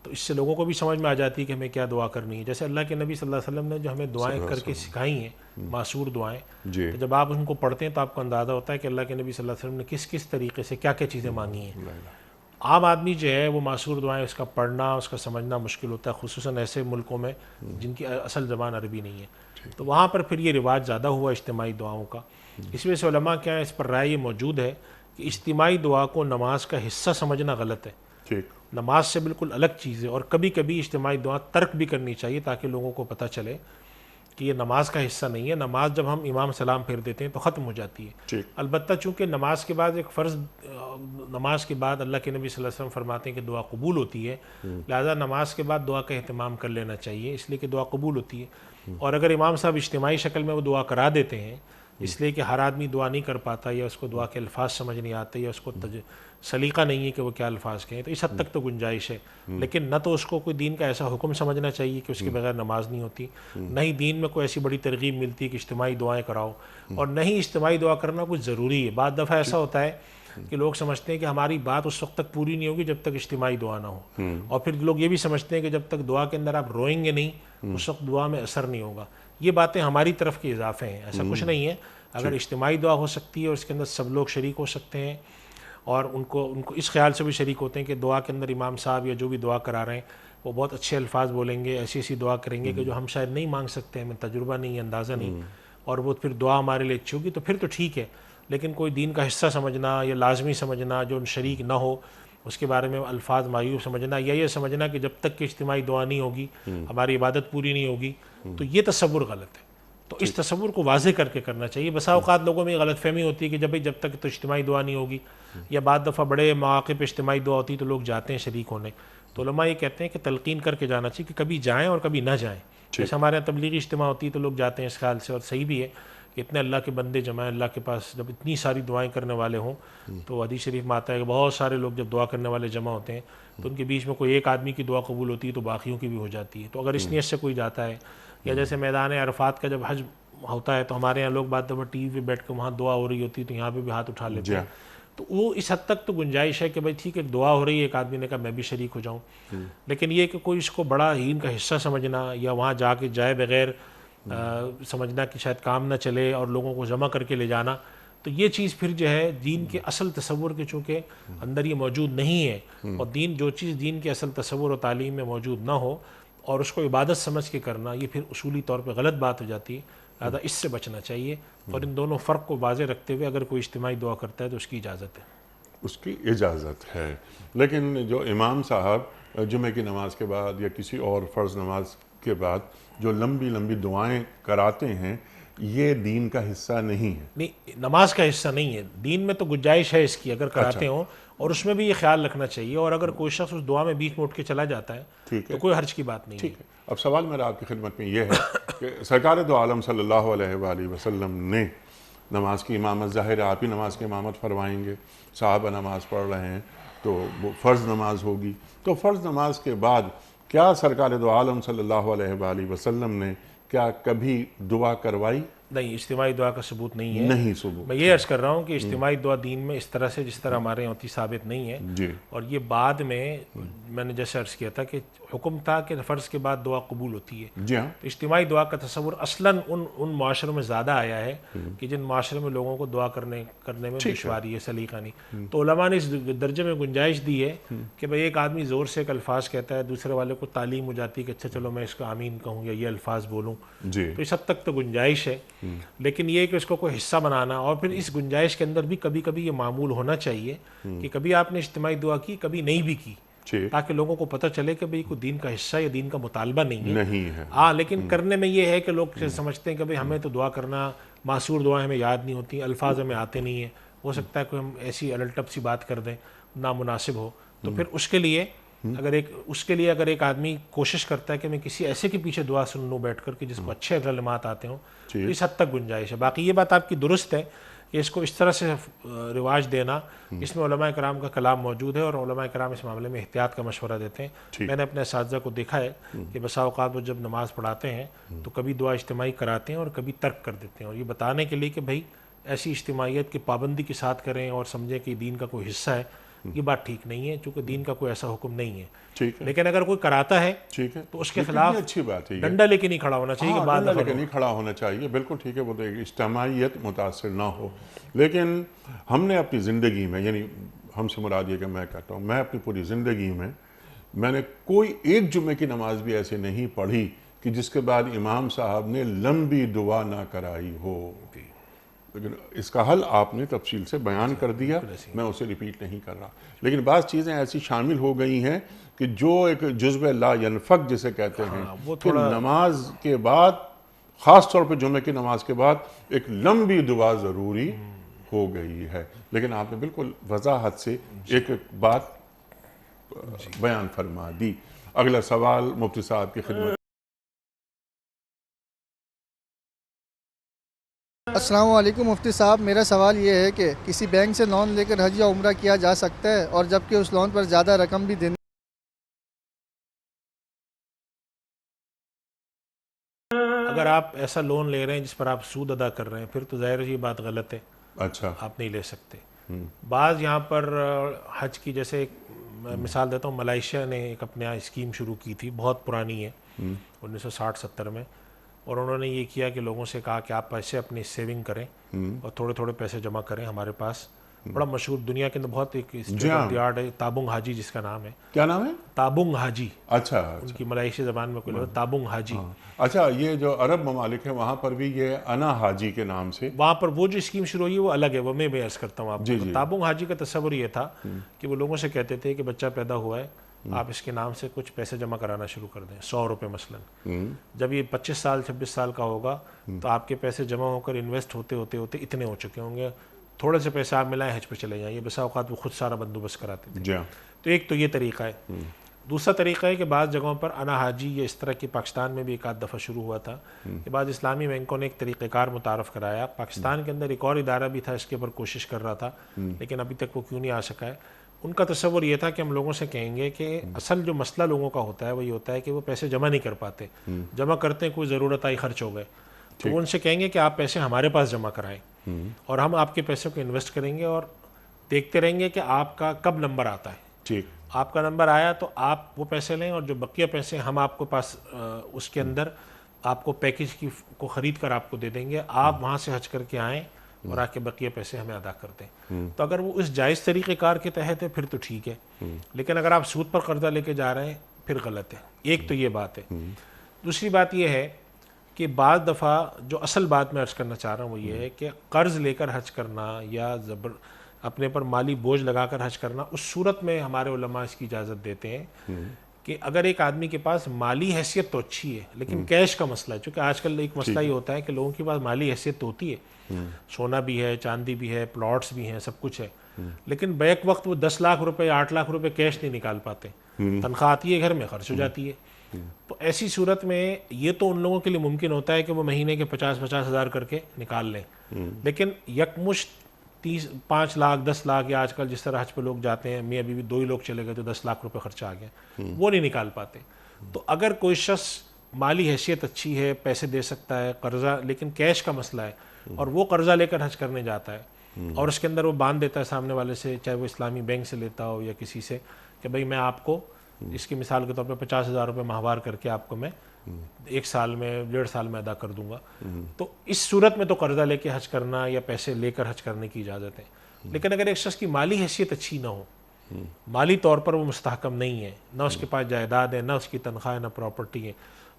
تو اس سے لوگوں کو بھی سمجھ میں آ جاتی ہے کہ ہمیں کیا دعا کرنی ہے۔ جیسے اللہ کے نبی صلی اللہ علیہ وسلم نے جو ہمیں دعائیں کر کے سکھائی ہیں، معصور دعائیں، جی تو جب آپ ان کو پڑھتے ہیں تو آپ کو اندازہ ہوتا ہے کہ اللہ کے نبی صلی اللہ علیہ وسلم نے کس کس طریقے سے کیا کیا چیزیں مانگی ہیں۔ عام آدمی جو ہے وہ معصور دعائیں اس کا پڑھنا، اس کا سمجھنا مشکل ہوتا ہے، خصوصاً ایسے ملکوں میں جن کی اصل زبان عربی نہیں ہے، تو وہاں پر پھر یہ رواج زیادہ ہوا اجتماعی دعاؤں کا۔ اس وجہ سے علماء کیا ہے اس پر رائے یہ موجود ہے کہ اجتماعی دعا کو نماز کا حصہ سمجھنا غلط ہے، ٹھیک، نماز سے بالکل الگ چیز ہے، اور کبھی کبھی اجتماعی دعا ترک بھی کرنی چاہیے تاکہ لوگوں کو پتہ چلے کہ یہ نماز کا حصہ نہیں ہے۔ نماز جب ہم امام سلام پھیر دیتے ہیں تو ختم ہو جاتی ہے، ٹھیک، البتہ چونکہ نماز کے بعد ایک فرض، نماز کے بعد اللہ کے نبی صلی اللہ علیہ وسلم فرماتے ہیں کہ دعا قبول ہوتی ہے، لہذا نماز کے بعد دعا کا اہتمام کر لینا چاہیے، اس لیے کہ دعا قبول ہوتی ہے۔ اور اگر امام صاحب اجتماعی شکل میں وہ دعا کرا دیتے ہیں، اس لیے کہ ہر آدمی دعا نہیں کر پاتا، یا اس کو دعا کے الفاظ سمجھ نہیں آتے، یا اس کو سلیقہ نہیں ہے کہ وہ کیا الفاظ کہیں، تو اس حد تک تو گنجائش ہے، لیکن نہ تو اس کو کوئی دین کا ایسا حکم سمجھنا چاہیے کہ اس کے بغیر نماز نہیں ہوتی، نہ ہی دین میں کوئی ایسی بڑی ترغیب ملتی ہے کہ اجتماعی دعائیں کراؤ، اور نہ ہی اجتماعی دعا کرنا کچھ ضروری ہے۔ بعض دفعہ ایسا ہوتا ہے کہ لوگ سمجھتے ہیں کہ ہماری بات اس وقت تک پوری نہیں ہوگی جب تک اجتماعی دعا نہ ہو، اور پھر لوگ یہ بھی سمجھتے ہیں کہ جب تک دعا کے اندر آپ روئیں گے نہیں اس وقت دعا میں اثر نہیں ہوگا۔ یہ باتیں ہماری طرف کے اضافے ہیں، ایسا کچھ نہیں ہے۔ اگر اجتماعی دعا ہو سکتی ہے اور اس کے اندر سب لوگ شریک ہو سکتے ہیں، اور ان کو اس خیال سے بھی شریک ہوتے ہیں کہ دعا کے اندر امام صاحب یا جو بھی دعا کرا رہے ہیں وہ بہت اچھے الفاظ بولیں گے، ایسی ایسی دعا کریں گے کہ جو ہم شاید نہیں مانگ سکتے، ہمیں تجربہ نہیں ہے، اندازہ نہیں، اور وہ پھر دعا ہمارے لیے اچھی ہوگی، تو پھر تو ٹھیک ہے۔ لیکن کوئی دین کا حصہ سمجھنا یا لازمی سمجھنا جو شریک نہ ہو اس کے بارے میں الفاظ معیوب سمجھنا، یا یہ سمجھنا کہ جب تک کہ اجتماعی دعا نہیں ہوگی ہماری عبادت پوری نہیں ہوگی، تو یہ تصور غلط ہے۔ تو اس تصور کو واضح کر کے کرنا چاہیے۔ بسا اوقات لوگوں میں غلط فہمی ہوتی ہے کہ جب تک تو اجتماعی دعا نہیں ہوگی، یا بعض دفعہ بڑے مواقع پہ اجتماعی دعا ہوتی ہے تو لوگ جاتے ہیں شریک ہونے، تو علماء یہ کہتے ہیں کہ تلقین کر کے جانا چاہیے کہ کبھی جائیں اور کبھی نہ جائیں۔ جیسے ہمارے یہاں تبلیغی اجتماع ہوتی ہے تو لوگ جاتے ہیں اس خیال سے، اور صحیح بھی ہے کہ اتنے اللہ کے بندے جمع ہیں اللہ کے پاس، جب اتنی ساری دعائیں کرنے والے ہوں تو حدیث شریف میں آتا ہے کہ بہت سارے لوگ جب دعا کرنے والے جمع ہوتے ہیں تو ان کے بیچ میں کوئی ایک آدمی کی دعا قبول ہوتی ہے تو باقیوں کی بھی ہو جاتی ہے۔ تو اگر اس نیت سے کوئی جاتا ہے، یا جیسے میدان عرفات کا جب حج ہوتا ہے تو ہمارے یہاں لوگ بعد دفعہ ٹی وی پہ بیٹھ کے وہاں دعا ہو رہی ہوتی ہے تو یہاں پہ بھی ہاتھ اٹھا لیتے ہیں، تو وہ اس حد تک تو گنجائش ہے کہ بھائی ٹھیک ہے دعا ہو رہی ہے، ایک آدمی نے کہا میں بھی شریک ہو جاؤں، لیکن یہ کہ کوئی اس کو بڑا دین کا حصہ سمجھنا، یا وہاں جا کے جائے بغیر سمجھنا کہ شاید کام نہ چلے اور لوگوں کو جمع کر کے لے جانا، تو یہ چیز پھر جو ہے دین کے اصل تصور کے چونکہ اندر یہ موجود نہیں ہے، اور جو چیز دین کے اصل تصور و تعلیم میں موجود نہ ہو اور اس کو عبادت سمجھ کے کرنا، یہ پھر اصولی طور پہ غلط بات ہو جاتی ہے، لہٰذا اس سے بچنا چاہیے، اور ان دونوں فرق کو واضح رکھتے ہوئے اگر کوئی اجتماعی دعا کرتا ہے تو اس کی اجازت ہے۔ اس کی اجازت ہے. لیکن جو امام صاحب جمعہ کی نماز کے بعد یا کسی اور فرض نماز کے بعد جو لمبی لمبی دعائیں کراتے ہیں یہ دین کا حصہ نہیں ہے. نہیں، نماز کا حصہ نہیں ہے. دین میں تو گنجائش ہے اس کی اگر کراتے ہوں، اور اس میں بھی یہ خیال رکھنا چاہیے. اور اگر کوئی شخص اس دعا میں بیچ میں اٹھ کے چلا جاتا ہے تو کوئی حرج کی بات نہیں ہے. ٹھیک ہے. اب سوال میرا آپ کی خدمت میں یہ ہے کہ سرکار دو عالم صلی اللہ علیہ وآلہ وسلم نے نماز کی امامت، ظاہر ہے آپ ہی نماز کی امامت فرمائیں گے، صحابہ نماز پڑھ رہے ہیں تو وہ فرض نماز ہوگی. تو فرض نماز کے بعد کیا سرکار دو عالم صلی اللہ علیہ وآلہ وسلم نے کیا کبھی دعا کروائی؟ نہیں، اجتماعی دعا کا ثبوت نہیں ہے. نہیں ثبوت. میں یہ عرض کر رہا ہوں کہ اجتماعی دعا دین میں اس طرح سے جس طرح ہمارے یہاں ہوتی ثابت نہیں ہے. جی. اور یہ بعد میں نے جیسے عرض کیا تھا کہ حکم تھا کہ فرض کے بعد دعا قبول ہوتی ہے. جی ہاں. تو اجتماعی دعا کا تصور اصلاً ان معاشروں میں زیادہ آیا ہے کہ جن معاشرے میں لوگوں کو دعا کرنے میں دشواری ہے، سلیقہ نہیں. تو علماء نے اس درجے میں گنجائش دی ہے کہ بھئی ایک آدمی زور سے ایک الفاظ کہتا ہے، دوسرے والے کو تعلیم ہو جاتی ہے کہ اچھا چلو میں اس کو آمین کہوں یا یہ الفاظ بولوں. جی. تو اس حد تک تو گنجائش ہے. لیکن یہ کہ اس کو کوئی حصہ بنانا، اور پھر اس گنجائش کے اندر بھی کبھی کبھی یہ معمول ہونا چاہیے کہ کبھی آپ نے اجتماعی دعا کی، کبھی نہیں بھی کی، تاکہ لوگوں کو پتہ چلے کہ بھئی کوئی دین کا حصہ یا دین کا مطالبہ نہیں ہے. ہاں، لیکن کرنے میں یہ ہے کہ لوگ سمجھتے ہیں کہ بھئی ہمیں تو دعا کرنا، معصور دعائیں ہمیں یاد نہیں ہوتی، الفاظ ہمیں آتے نہیں ہیں، ہو سکتا ہے کوئی ہم ایسی الٹپ سی بات کر دیں نامناسب ہو. تو پھر اس کے لیے اگر ایک آدمی کوشش کرتا ہے کہ میں کسی ایسے کے پیچھے دعا سن لوں بیٹھ کر کہ جس کو اچھے کلمات آتے ہوں، تو اس حد تک گنجائش ہے. باقی یہ بات آپ کی درست ہے کہ اس کو اس طرح سے رواج دینا، اس میں علماء کرام کا کلام موجود ہے اور علماء کرام اس معاملے میں احتیاط کا مشورہ دیتے ہیں. میں نے اپنے اساتذہ کو دیکھا ہے کہ بسا اوقات وہ جب نماز پڑھاتے ہیں تو کبھی دعا اجتماعی کراتے ہیں اور کبھی ترک کر دیتے ہیں، اور یہ بتانے کے لیے کہ بھائی ایسی اجتماعیت کی پابندی کے ساتھ کریں اور سمجھیں کہ دین کا کوئی حصہ ہے. یہ بات ٹھیک نہیں ہے، چونکہ دین کا کوئی ایسا حکم نہیں ہے. لیکن اگر کوئی کراتا ہے تو اس کے خلاف اچھی بات ہے، ڈنڈا لے کے نہیں کھڑا ہونا چاہیے. ڈنڈا لے کے نہیں کھڑا ہونا چاہیے، بالکل ٹھیک ہے. وہ تو اجتماعیت متاثر نہ ہو. لیکن ہم نے اپنی زندگی میں، یعنی ہم سے مراد یہ کہ میں کہتا ہوں، میں اپنی پوری زندگی میں نے کوئی ایک جمعے کی نماز بھی ایسے نہیں پڑھی کہ جس کے بعد امام صاحب نے لمبی دعا نہ کرائی ہو. لیکن اس کا حل آپ نے تفصیل سے بیان کر دیا، میں اسے ریپیٹ نہیں کر رہا. لیکن بعض چیزیں ایسی شامل ہو گئی ہیں کہ جو ایک جزو لا ینفک جسے کہتے ہیں کہ نماز کے بعد، خاص طور پہ جمعے کی نماز کے بعد ایک لمبی دعا ضروری ہو گئی ہے. لیکن آپ نے بالکل وضاحت سے ایک بات بیان فرما دی. اگلا سوال مفتی صاحب کی خدمت. السلام علیکم مفتی صاحب، میرا سوال یہ ہے کہ کسی بینک سے لون لے کر حج یا عمرہ کیا جا سکتا ہے، اور جبکہ اس لون پر زیادہ رقم بھی دینی؟ اگر آپ ایسا لون لے رہے ہیں جس پر آپ سود ادا کر رہے ہیں پھر تو ظاہر یہ بات غلط ہے. اچھا. آپ نہیں لے سکتے. بعض یہاں پر حج کی، جیسے ایک مثال دیتا ہوں، ملائیشیا نے ایک اپنے یہاں اسکیم شروع کی تھی، بہت پرانی ہے، 1960-70 میں. اور انہوں نے یہ کیا کہ لوگوں سے کہا کہ آپ پیسے اپنی سیونگ کریں اور تھوڑے تھوڑے پیسے جمع کریں ہمارے پاس. بڑا مشہور دنیا کے اندر بہت ایک اسٹیٹ آف دی آرٹ ہے، تابنگ حاجی جس کا نام ہے. کیا نام ہے؟ تابنگ حاجی. اچھا. ان کی ملائیشیا زبان میں کوئی تابنگ حاجی. اچھا، یہ جو عرب ممالک ہیں وہاں پر بھی یہ انا حاجی کے نام سے، وہاں پر وہ جو اسکیم شروع ہوئی ہے وہ الگ ہے. وہ میں عرض کرتا ہوں آپ کو. تابنگ حاجی کا تصور یہ تھا کہ وہ لوگوں سے کہتے تھے کہ بچہ پیدا ہوا ہے، آپ اس کے نام سے کچھ پیسے جمع کرانا شروع کر دیں، 100 روپے مثلاً. جب یہ 25 سال 26 سال کا ہوگا تو آپ کے پیسے جمع ہو کر انویسٹ ہوتے اتنے ہو چکے ہوں گے، تھوڑے سے پیسے آپ ملائیں حج پہ چلے جائیں. یہ بسا اوقات وہ خود سارا بندوبست کراتے تھے. تو ایک تو یہ طریقہ ہے. دوسرا طریقہ ہے کہ بعض جگہوں پر انا حاجی یا اس طرح کی، پاکستان میں بھی ایک آدھ دفعہ شروع ہوا تھا کہ بعض اسلامی بینکوں نے ایک طریقہ کار متعارف کرایا. پاکستان کے اندر ایک اور ادارہ بھی تھا اس کے اوپر کوشش کر رہا تھا، لیکن ابھی تک وہ کیوں نہیں آ سکا ہے. ان کا تصور یہ تھا کہ ہم لوگوں سے کہیں گے کہ اصل جو مسئلہ لوگوں کا ہوتا ہے وہ یہ ہوتا ہے کہ وہ پیسے جمع نہیں کر پاتے، جمع کرتے ہیں کوئی ضرورت آئی خرچ ہو گئے، تو وہ ان سے کہیں گے کہ آپ پیسے ہمارے پاس جمع کرائیں اور ہم آپ کے پیسوں کو انویسٹ کریں گے اور دیکھتے رہیں گے کہ آپ کا کب نمبر آتا ہے. ٹھیک. آپ کا نمبر آیا تو آپ وہ پیسے لیں اور جو بقیہ پیسے ہم آپ کو پاس اس کے اندر آپ کو پیکج کی کو خرید کر آپ کو دے دیں گے. آپ وہاں سے حج کر کے آئیں اور آ کے بقیہ پیسے ہمیں ادا کر دیں. تو اگر وہ اس جائز طریقہ کار کے تحت ہے پھر تو ٹھیک ہے، لیکن اگر آپ سود پر قرضہ لے کے جا رہے ہیں پھر غلط ہے. ایک تو یہ بات ہے. دوسری بات یہ ہے کہ بعض دفعہ جو اصل بات میں عرض کرنا چاہ رہا ہوں وہ یہ ہے کہ قرض لے کر حج کرنا یا اپنے پر مالی بوجھ لگا کر حج کرنا، اس صورت میں ہمارے علماء اس کی اجازت دیتے ہیں کہ اگر ایک آدمی کے پاس مالی حیثیت تو اچھی ہے لیکن کیش کا مسئلہ ہے، چونکہ آج کل ایک مسئلہ یہ ہوتا ہے کہ لوگوں کے پاس مالی حیثیت تو ہوتی ہے، سونا بھی ہے، چاندی بھی ہے، پلاٹس بھی ہیں، سب کچھ ہے، لیکن بیک وقت وہ 10 لاکھ روپے 8 لاکھ روپے کیش نہیں نکال پاتے، تنخواہ آتی ہے گھر میں خرچ ہو جاتی ہے. تو ایسی صورت میں یہ تو ان لوگوں کے لیے ممکن ہوتا ہے کہ وہ مہینے کے 50 ہزار کر کے نکال لیں، لیکن یکمشت 5 لاکھ 10 لاکھ یا آج کل جس طرح حج پہ لوگ جاتے ہیں، میاں بیوی 2 ہی لوگ چلے گئے تو 10 لاکھ روپے خرچہ آ گیا، وہ نہیں نکال پاتے. تو اگر کوئی شخص مالی حیثیت اچھی ہے، پیسے دے سکتا ہے، قرضہ لیکن کیش کا مسئلہ ہے اور وہ قرضہ لے کر حج کرنے جاتا ہے اور اس کے اندر وہ باندھ دیتا ہے سامنے والے سے، چاہے وہ اسلامی بینک سے لیتا ہو یا کسی سے، کہ بھئی میں آپ کو اس کی مثال کے طور پہ 50,000 روپے ماہوار کر کے آپ کو میں 1 سال میں 1.5 سال میں ادا کر دوں گا، تو اس صورت میں تو قرضہ لے کے حج کرنا یا پیسے لے کر حج کرنے کی اجازت ہے. لیکن اگر ایک شخص کی مالی حیثیت اچھی نہ ہو، مالی طور پر وہ مستحکم نہیں ہے، نہ اس کے پاس جائیداد ہے، نہ اس کی تنخواہ ہے، نہ پراپرٹی ہے،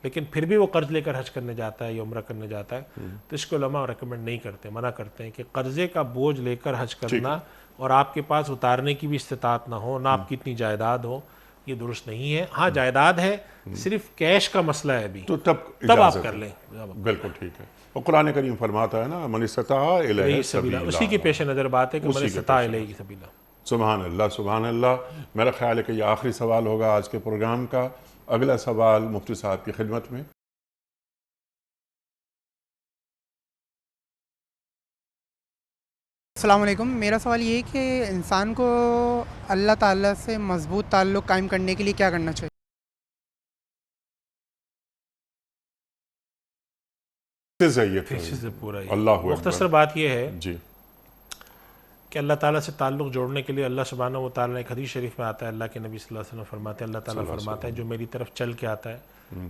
لیکن پھر بھی وہ قرض لے کر حج کرنے جاتا ہے یا عمرہ کرنے جاتا ہے، تو اس کو علماء ریکمنڈ نہیں کرتے، منع کرتے ہیں کہ قرضے کا بوجھ لے کر حج کرنا اور آپ کے پاس اتارنے کی بھی استطاعت نہ ہو، نہ آپ کی اتنی جائیداد ہو، یہ درست نہیں ہے. ہاں جائیداد ہے، صرف کیش کا مسئلہ ہے ابھی، تو تب آپ کر لیں. بالکل ٹھیک ہے. اور قرآن کریم فرماتا ہے نا من استطاع الیہ سبیلا، اسی کی پیش نظر بات ہے کہ من استطاع الیہ سبیلا. سبحان اللہ سبحان اللہ. میرا خیال ہے کہ یہ آخری سوال ہوگا آج کے پروگرام کا. اگلا سوال مفتی صاحب کی خدمت میں. السلام علیکم. میرا سوال یہ ہے کہ انسان کو اللہ تعالیٰ سے مضبوط تعلق قائم کرنے کے لیے کیا کرنا چاہیے؟ اللہ مختصر بات یہ ہے جی کہ اللہ تعالیٰ سے تعلق جوڑنے کے لیے اللہ سبحانہ و تعالیٰ نے ایک حدیث شریف میں آتا ہے، اللہ کے نبی صلی اللہ علیہ وسلم فرماتے ہیں، اللہ تعالیٰ فرماتا ہے جو میری طرف چل کے آتا ہے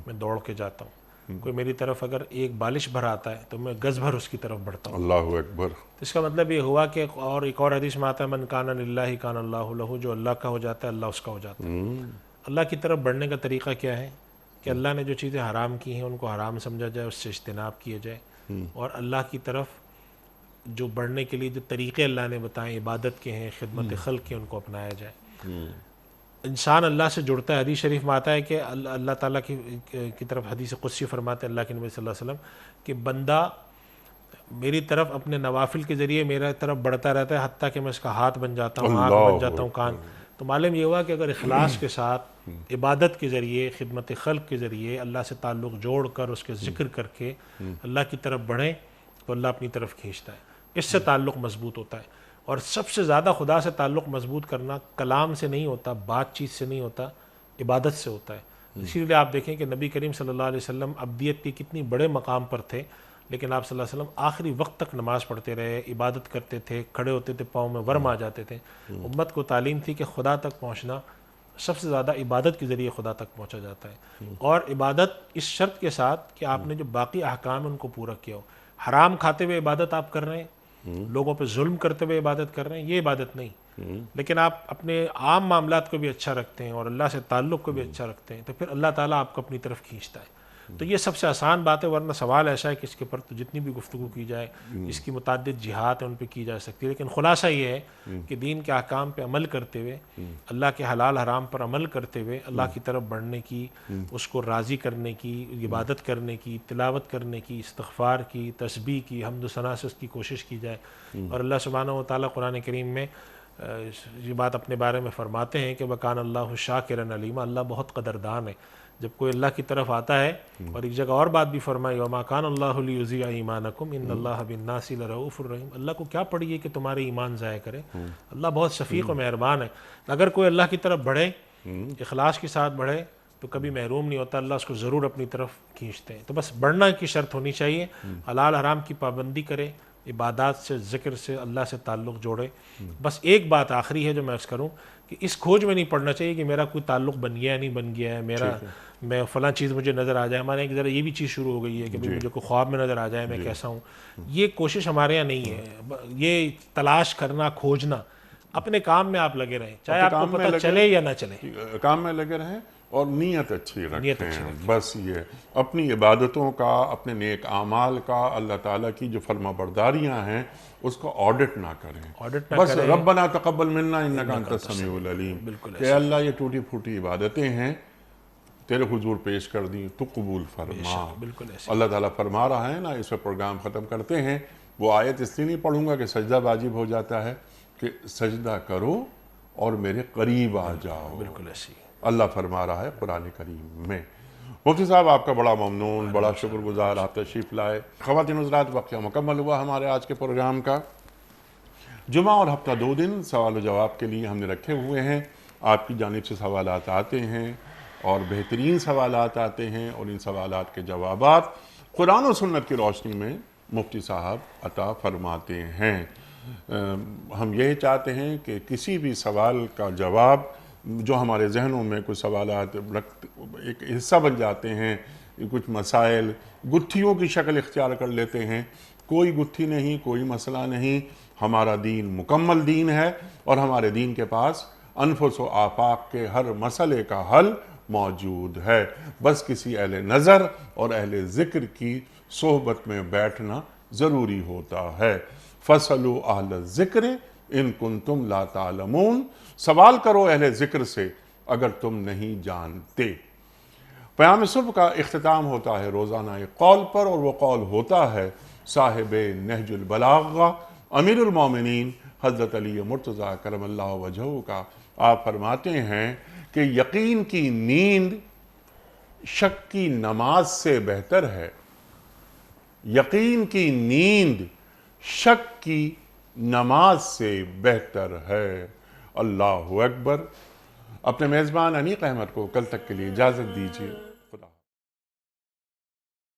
میں دوڑ کے جاتا ہوں، کوئی میری طرف اگر ایک بالش بھر آتا ہے تو میں گز بھر اس کی طرف بڑھتا ہوں. اللہ اکبر. اس کا مطلب یہ ہوا کہ اور ایک اور حدیث میں آتا ہے من کان للہ کان اللہ لہ، جو اللہ کا ہو جاتا ہے اللہ اس کا ہو جاتا ہے. اللہ کی طرف بڑھنے کا طریقہ کیا ہے کہ اللہ نے جو چیزیں حرام کی ہیں ان کو حرام سمجھا جائے، اس سے اجتناب کیا جائے، اور اللہ کی طرف جو بڑھنے کے لیے جو طریقے اللہ نے بتائے عبادت کے ہیں، خدمت خلق کے، ان کو اپنایا جائے. انسان اللہ سے جڑتا ہے. حدیث شریف میں آتا ہے کہ اللہ تعالیٰ کی طرف حدیث قدسی فرماتے ہیں اللہ کے نبی صلی اللہ علیہ وسلم کہ بندہ میری طرف اپنے نوافل کے ذریعے میرے طرف بڑھتا رہتا ہے حتیٰ کہ میں اس کا ہاتھ بن جاتا ہوں، آنکھ بن جاتا ہوں، کان. تو معلوم یہ ہوا کہ اگر اخلاص کے ساتھ عبادت کے ذریعے، خدمت خلق کے ذریعے اللہ سے تعلق جوڑ کر اس کے ذکر کر کے اللہ کی طرف بڑھیں تو اللہ اپنی طرف کھینچتا ہے. اس سے تعلق مضبوط ہوتا ہے. اور سب سے زیادہ خدا سے تعلق مضبوط کرنا کلام سے نہیں ہوتا، بات چیت سے نہیں ہوتا، عبادت سے ہوتا ہے. اسی لیے آپ دیکھیں کہ نبی کریم صلی اللہ علیہ وسلم ابدیت کے کتنی بڑے مقام پر تھے، لیکن آپ صلی اللہ علیہ وسلم آخری وقت تک نماز پڑھتے رہے، عبادت کرتے تھے، کھڑے ہوتے تھے، پاؤں میں ورم آ جاتے تھے. امت کو تعلیم تھی کہ خدا تک پہنچنا سب سے زیادہ عبادت کے ذریعے خدا تک پہنچا جاتا ہے. اور عبادت اس شرط کے ساتھ کہ آپ نے جو باقی احکام ان کو پورا کیا ہو. حرام کھاتے ہوئے عبادت آپ کر رہے ہیں، لوگوں پہ ظلم کرتے ہوئے عبادت کر رہے ہیں، یہ عبادت نہیں. لیکن آپ اپنے عام معاملات کو بھی اچھا رکھتے ہیں اور اللہ سے تعلق کو بھی اچھا رکھتے ہیں تو پھر اللہ تعالیٰ آپ کو اپنی طرف کھینچتا ہے. تو یہ سب سے آسان بات ہے. ورنہ سوال ایسا ہے کہ اس کے پر تو جتنی بھی گفتگو کی جائے، اس کی متعدد جہات ہیں ان پہ کی جا سکتی ہے. لیکن خلاصہ یہ ہے کہ دین کے احکام پہ عمل کرتے ہوئے، اللہ کے حلال حرام پر عمل کرتے ہوئے اللہ کی طرف بڑھنے کی، اس کو راضی کرنے کی، عبادت کرنے کی، تلاوت کرنے کی، استغفار کی، تسبیح کی، حمد و ثنا سے اس کی کوشش کی جائے. اور اللہ سبحانہ و تعالیٰ قرآن کریم میں یہ بات اپنے بارے میں فرماتے ہیں کہ وَكَانَ اللَّهُ شَاكِرًا عَلِيمًا، اللہ بہت قدردان ہے. جب کوئی اللہ کی طرف آتا ہے، اور ایک جگہ اور بات بھی فرمائی وَمَا كَانَ اللَّهُ لِيُضِيعَ إِيمَانَكُمْ إِنَّ اللَّهَ بِالنَّاسِ لَرَءُوفٌ رَحِيمٌ. اللہ کو کیا پڑی ہے کہ تمہارے ایمان ضائع کرے، اللہ بہت شفیق و مہربان ہے. اگر کوئی اللہ کی طرف بڑھے، اخلاص کے ساتھ بڑھے تو کبھی محروم نہیں ہوتا، اللہ اس کو ضرور اپنی طرف کھینچتے ہیں. تو بس بڑھنا کی شرط ہونی چاہیے، حلال حرام کی پابندی کرے، عبادات سے، ذکر سے اللہ سے تعلق جوڑے. بس ایک بات آخری ہے جو میں عرض کروں کہ اس کھوج میں نہیں پڑنا چاہیے کہ میرا کوئی تعلق بن گیا ہے نہیں بن گیا ہے، میں فلاں چیز مجھے نظر آ جائے. ہمارے ایک ذرا یہ بھی چیز شروع ہو گئی ہے کہ مجھے کوئی خواب میں نظر آ جائے میں کیسا ہوں. یہ کوشش ہمارے یہاں نہیں ہے. یہ تلاش کرنا، کھوجنا، اپنے کام میں آپ لگے رہیں، چاہے آپ کو پتہ چلے یا نہ چلے، کام میں لگے رہیں اور نیت اچھی نیت رکھیں اچھی بس یہ اپنی عبادتوں کا اپنے نیک اعمال کا اللہ تعالیٰ کی جو فرما برداریاں ہیں اس کو آڈٹ نہ کریں آڈٹ نہ بس کریں۔ ربنا تقبل منا انک انت السمیع العلیم بالکل کہ اللہ یہ ٹوٹی پھوٹی عبادتیں ہیں تیرے حضور پیش کر دیں تو قبول فرما۔ بالکل ایسے اللہ تعالیٰ فرما رہا ہے نا، اس پہ پروگرام ختم کرتے ہیں۔ وہ آیت اس لیے نہیں پڑھوں گا کہ سجدہ واجب ہو جاتا ہے، کہ سجدہ کرو اور میرے قریب آ جاؤ۔ بالکل ایسی اللہ فرما رہا ہے قرآن کریم میں۔ مفتی صاحب آپ کا بڑا ممنون، بڑا شکر گزار، آپ تشریف لائے۔ خواتین حضرات، وقت مکمل ہوا ہمارے آج کے پروگرام کا۔ جمعہ اور ہفتہ 2 دن سوال و جواب کے لیے ہم نے رکھے ہوئے ہیں۔ آپ کی جانب سے سوالات آتے ہیں اور بہترین سوالات آتے ہیں، اور ان سوالات کے جوابات قرآن و سنت کی روشنی میں مفتی صاحب عطا فرماتے ہیں۔ ہم یہی چاہتے ہیں کہ کسی بھی سوال کا جواب جو ہمارے ذہنوں میں کچھ سوالات ایک حصہ بن جاتے ہیں، کچھ مسائل گتھیوں کی شکل اختیار کر لیتے ہیں، کوئی گتھی نہیں، کوئی مسئلہ نہیں۔ ہمارا دین مکمل دین ہے، اور ہمارے دین کے پاس انفس و آفاق کے ہر مسئلے کا حل موجود ہے۔ بس کسی اہل نظر اور اہل ذکر کی صحبت میں بیٹھنا ضروری ہوتا ہے۔ فَاسْأَلُوا أَهْلَ الذِّكْرِ إِن كُنتُمْ لَا تَعْلَمُونَ، سوال کرو اہل ذکر سے اگر تم نہیں جانتے۔ پیام صبح کا اختتام ہوتا ہے روزانہ ایک قول پر، اور وہ قول ہوتا ہے صاحب نہج البلاغہ امیر المومنین حضرت علی مرتضیٰ کرم اللہ وجہہ کا۔ آپ فرماتے ہیں کہ یقین کی نیند شک کی نماز سے بہتر ہے۔ یقین کی نیند شک کی نماز سے بہتر ہے۔ اللہ اکبر۔ اپنے میزبان انیق احمد کو کل تک کے لیے اجازت دیجیے۔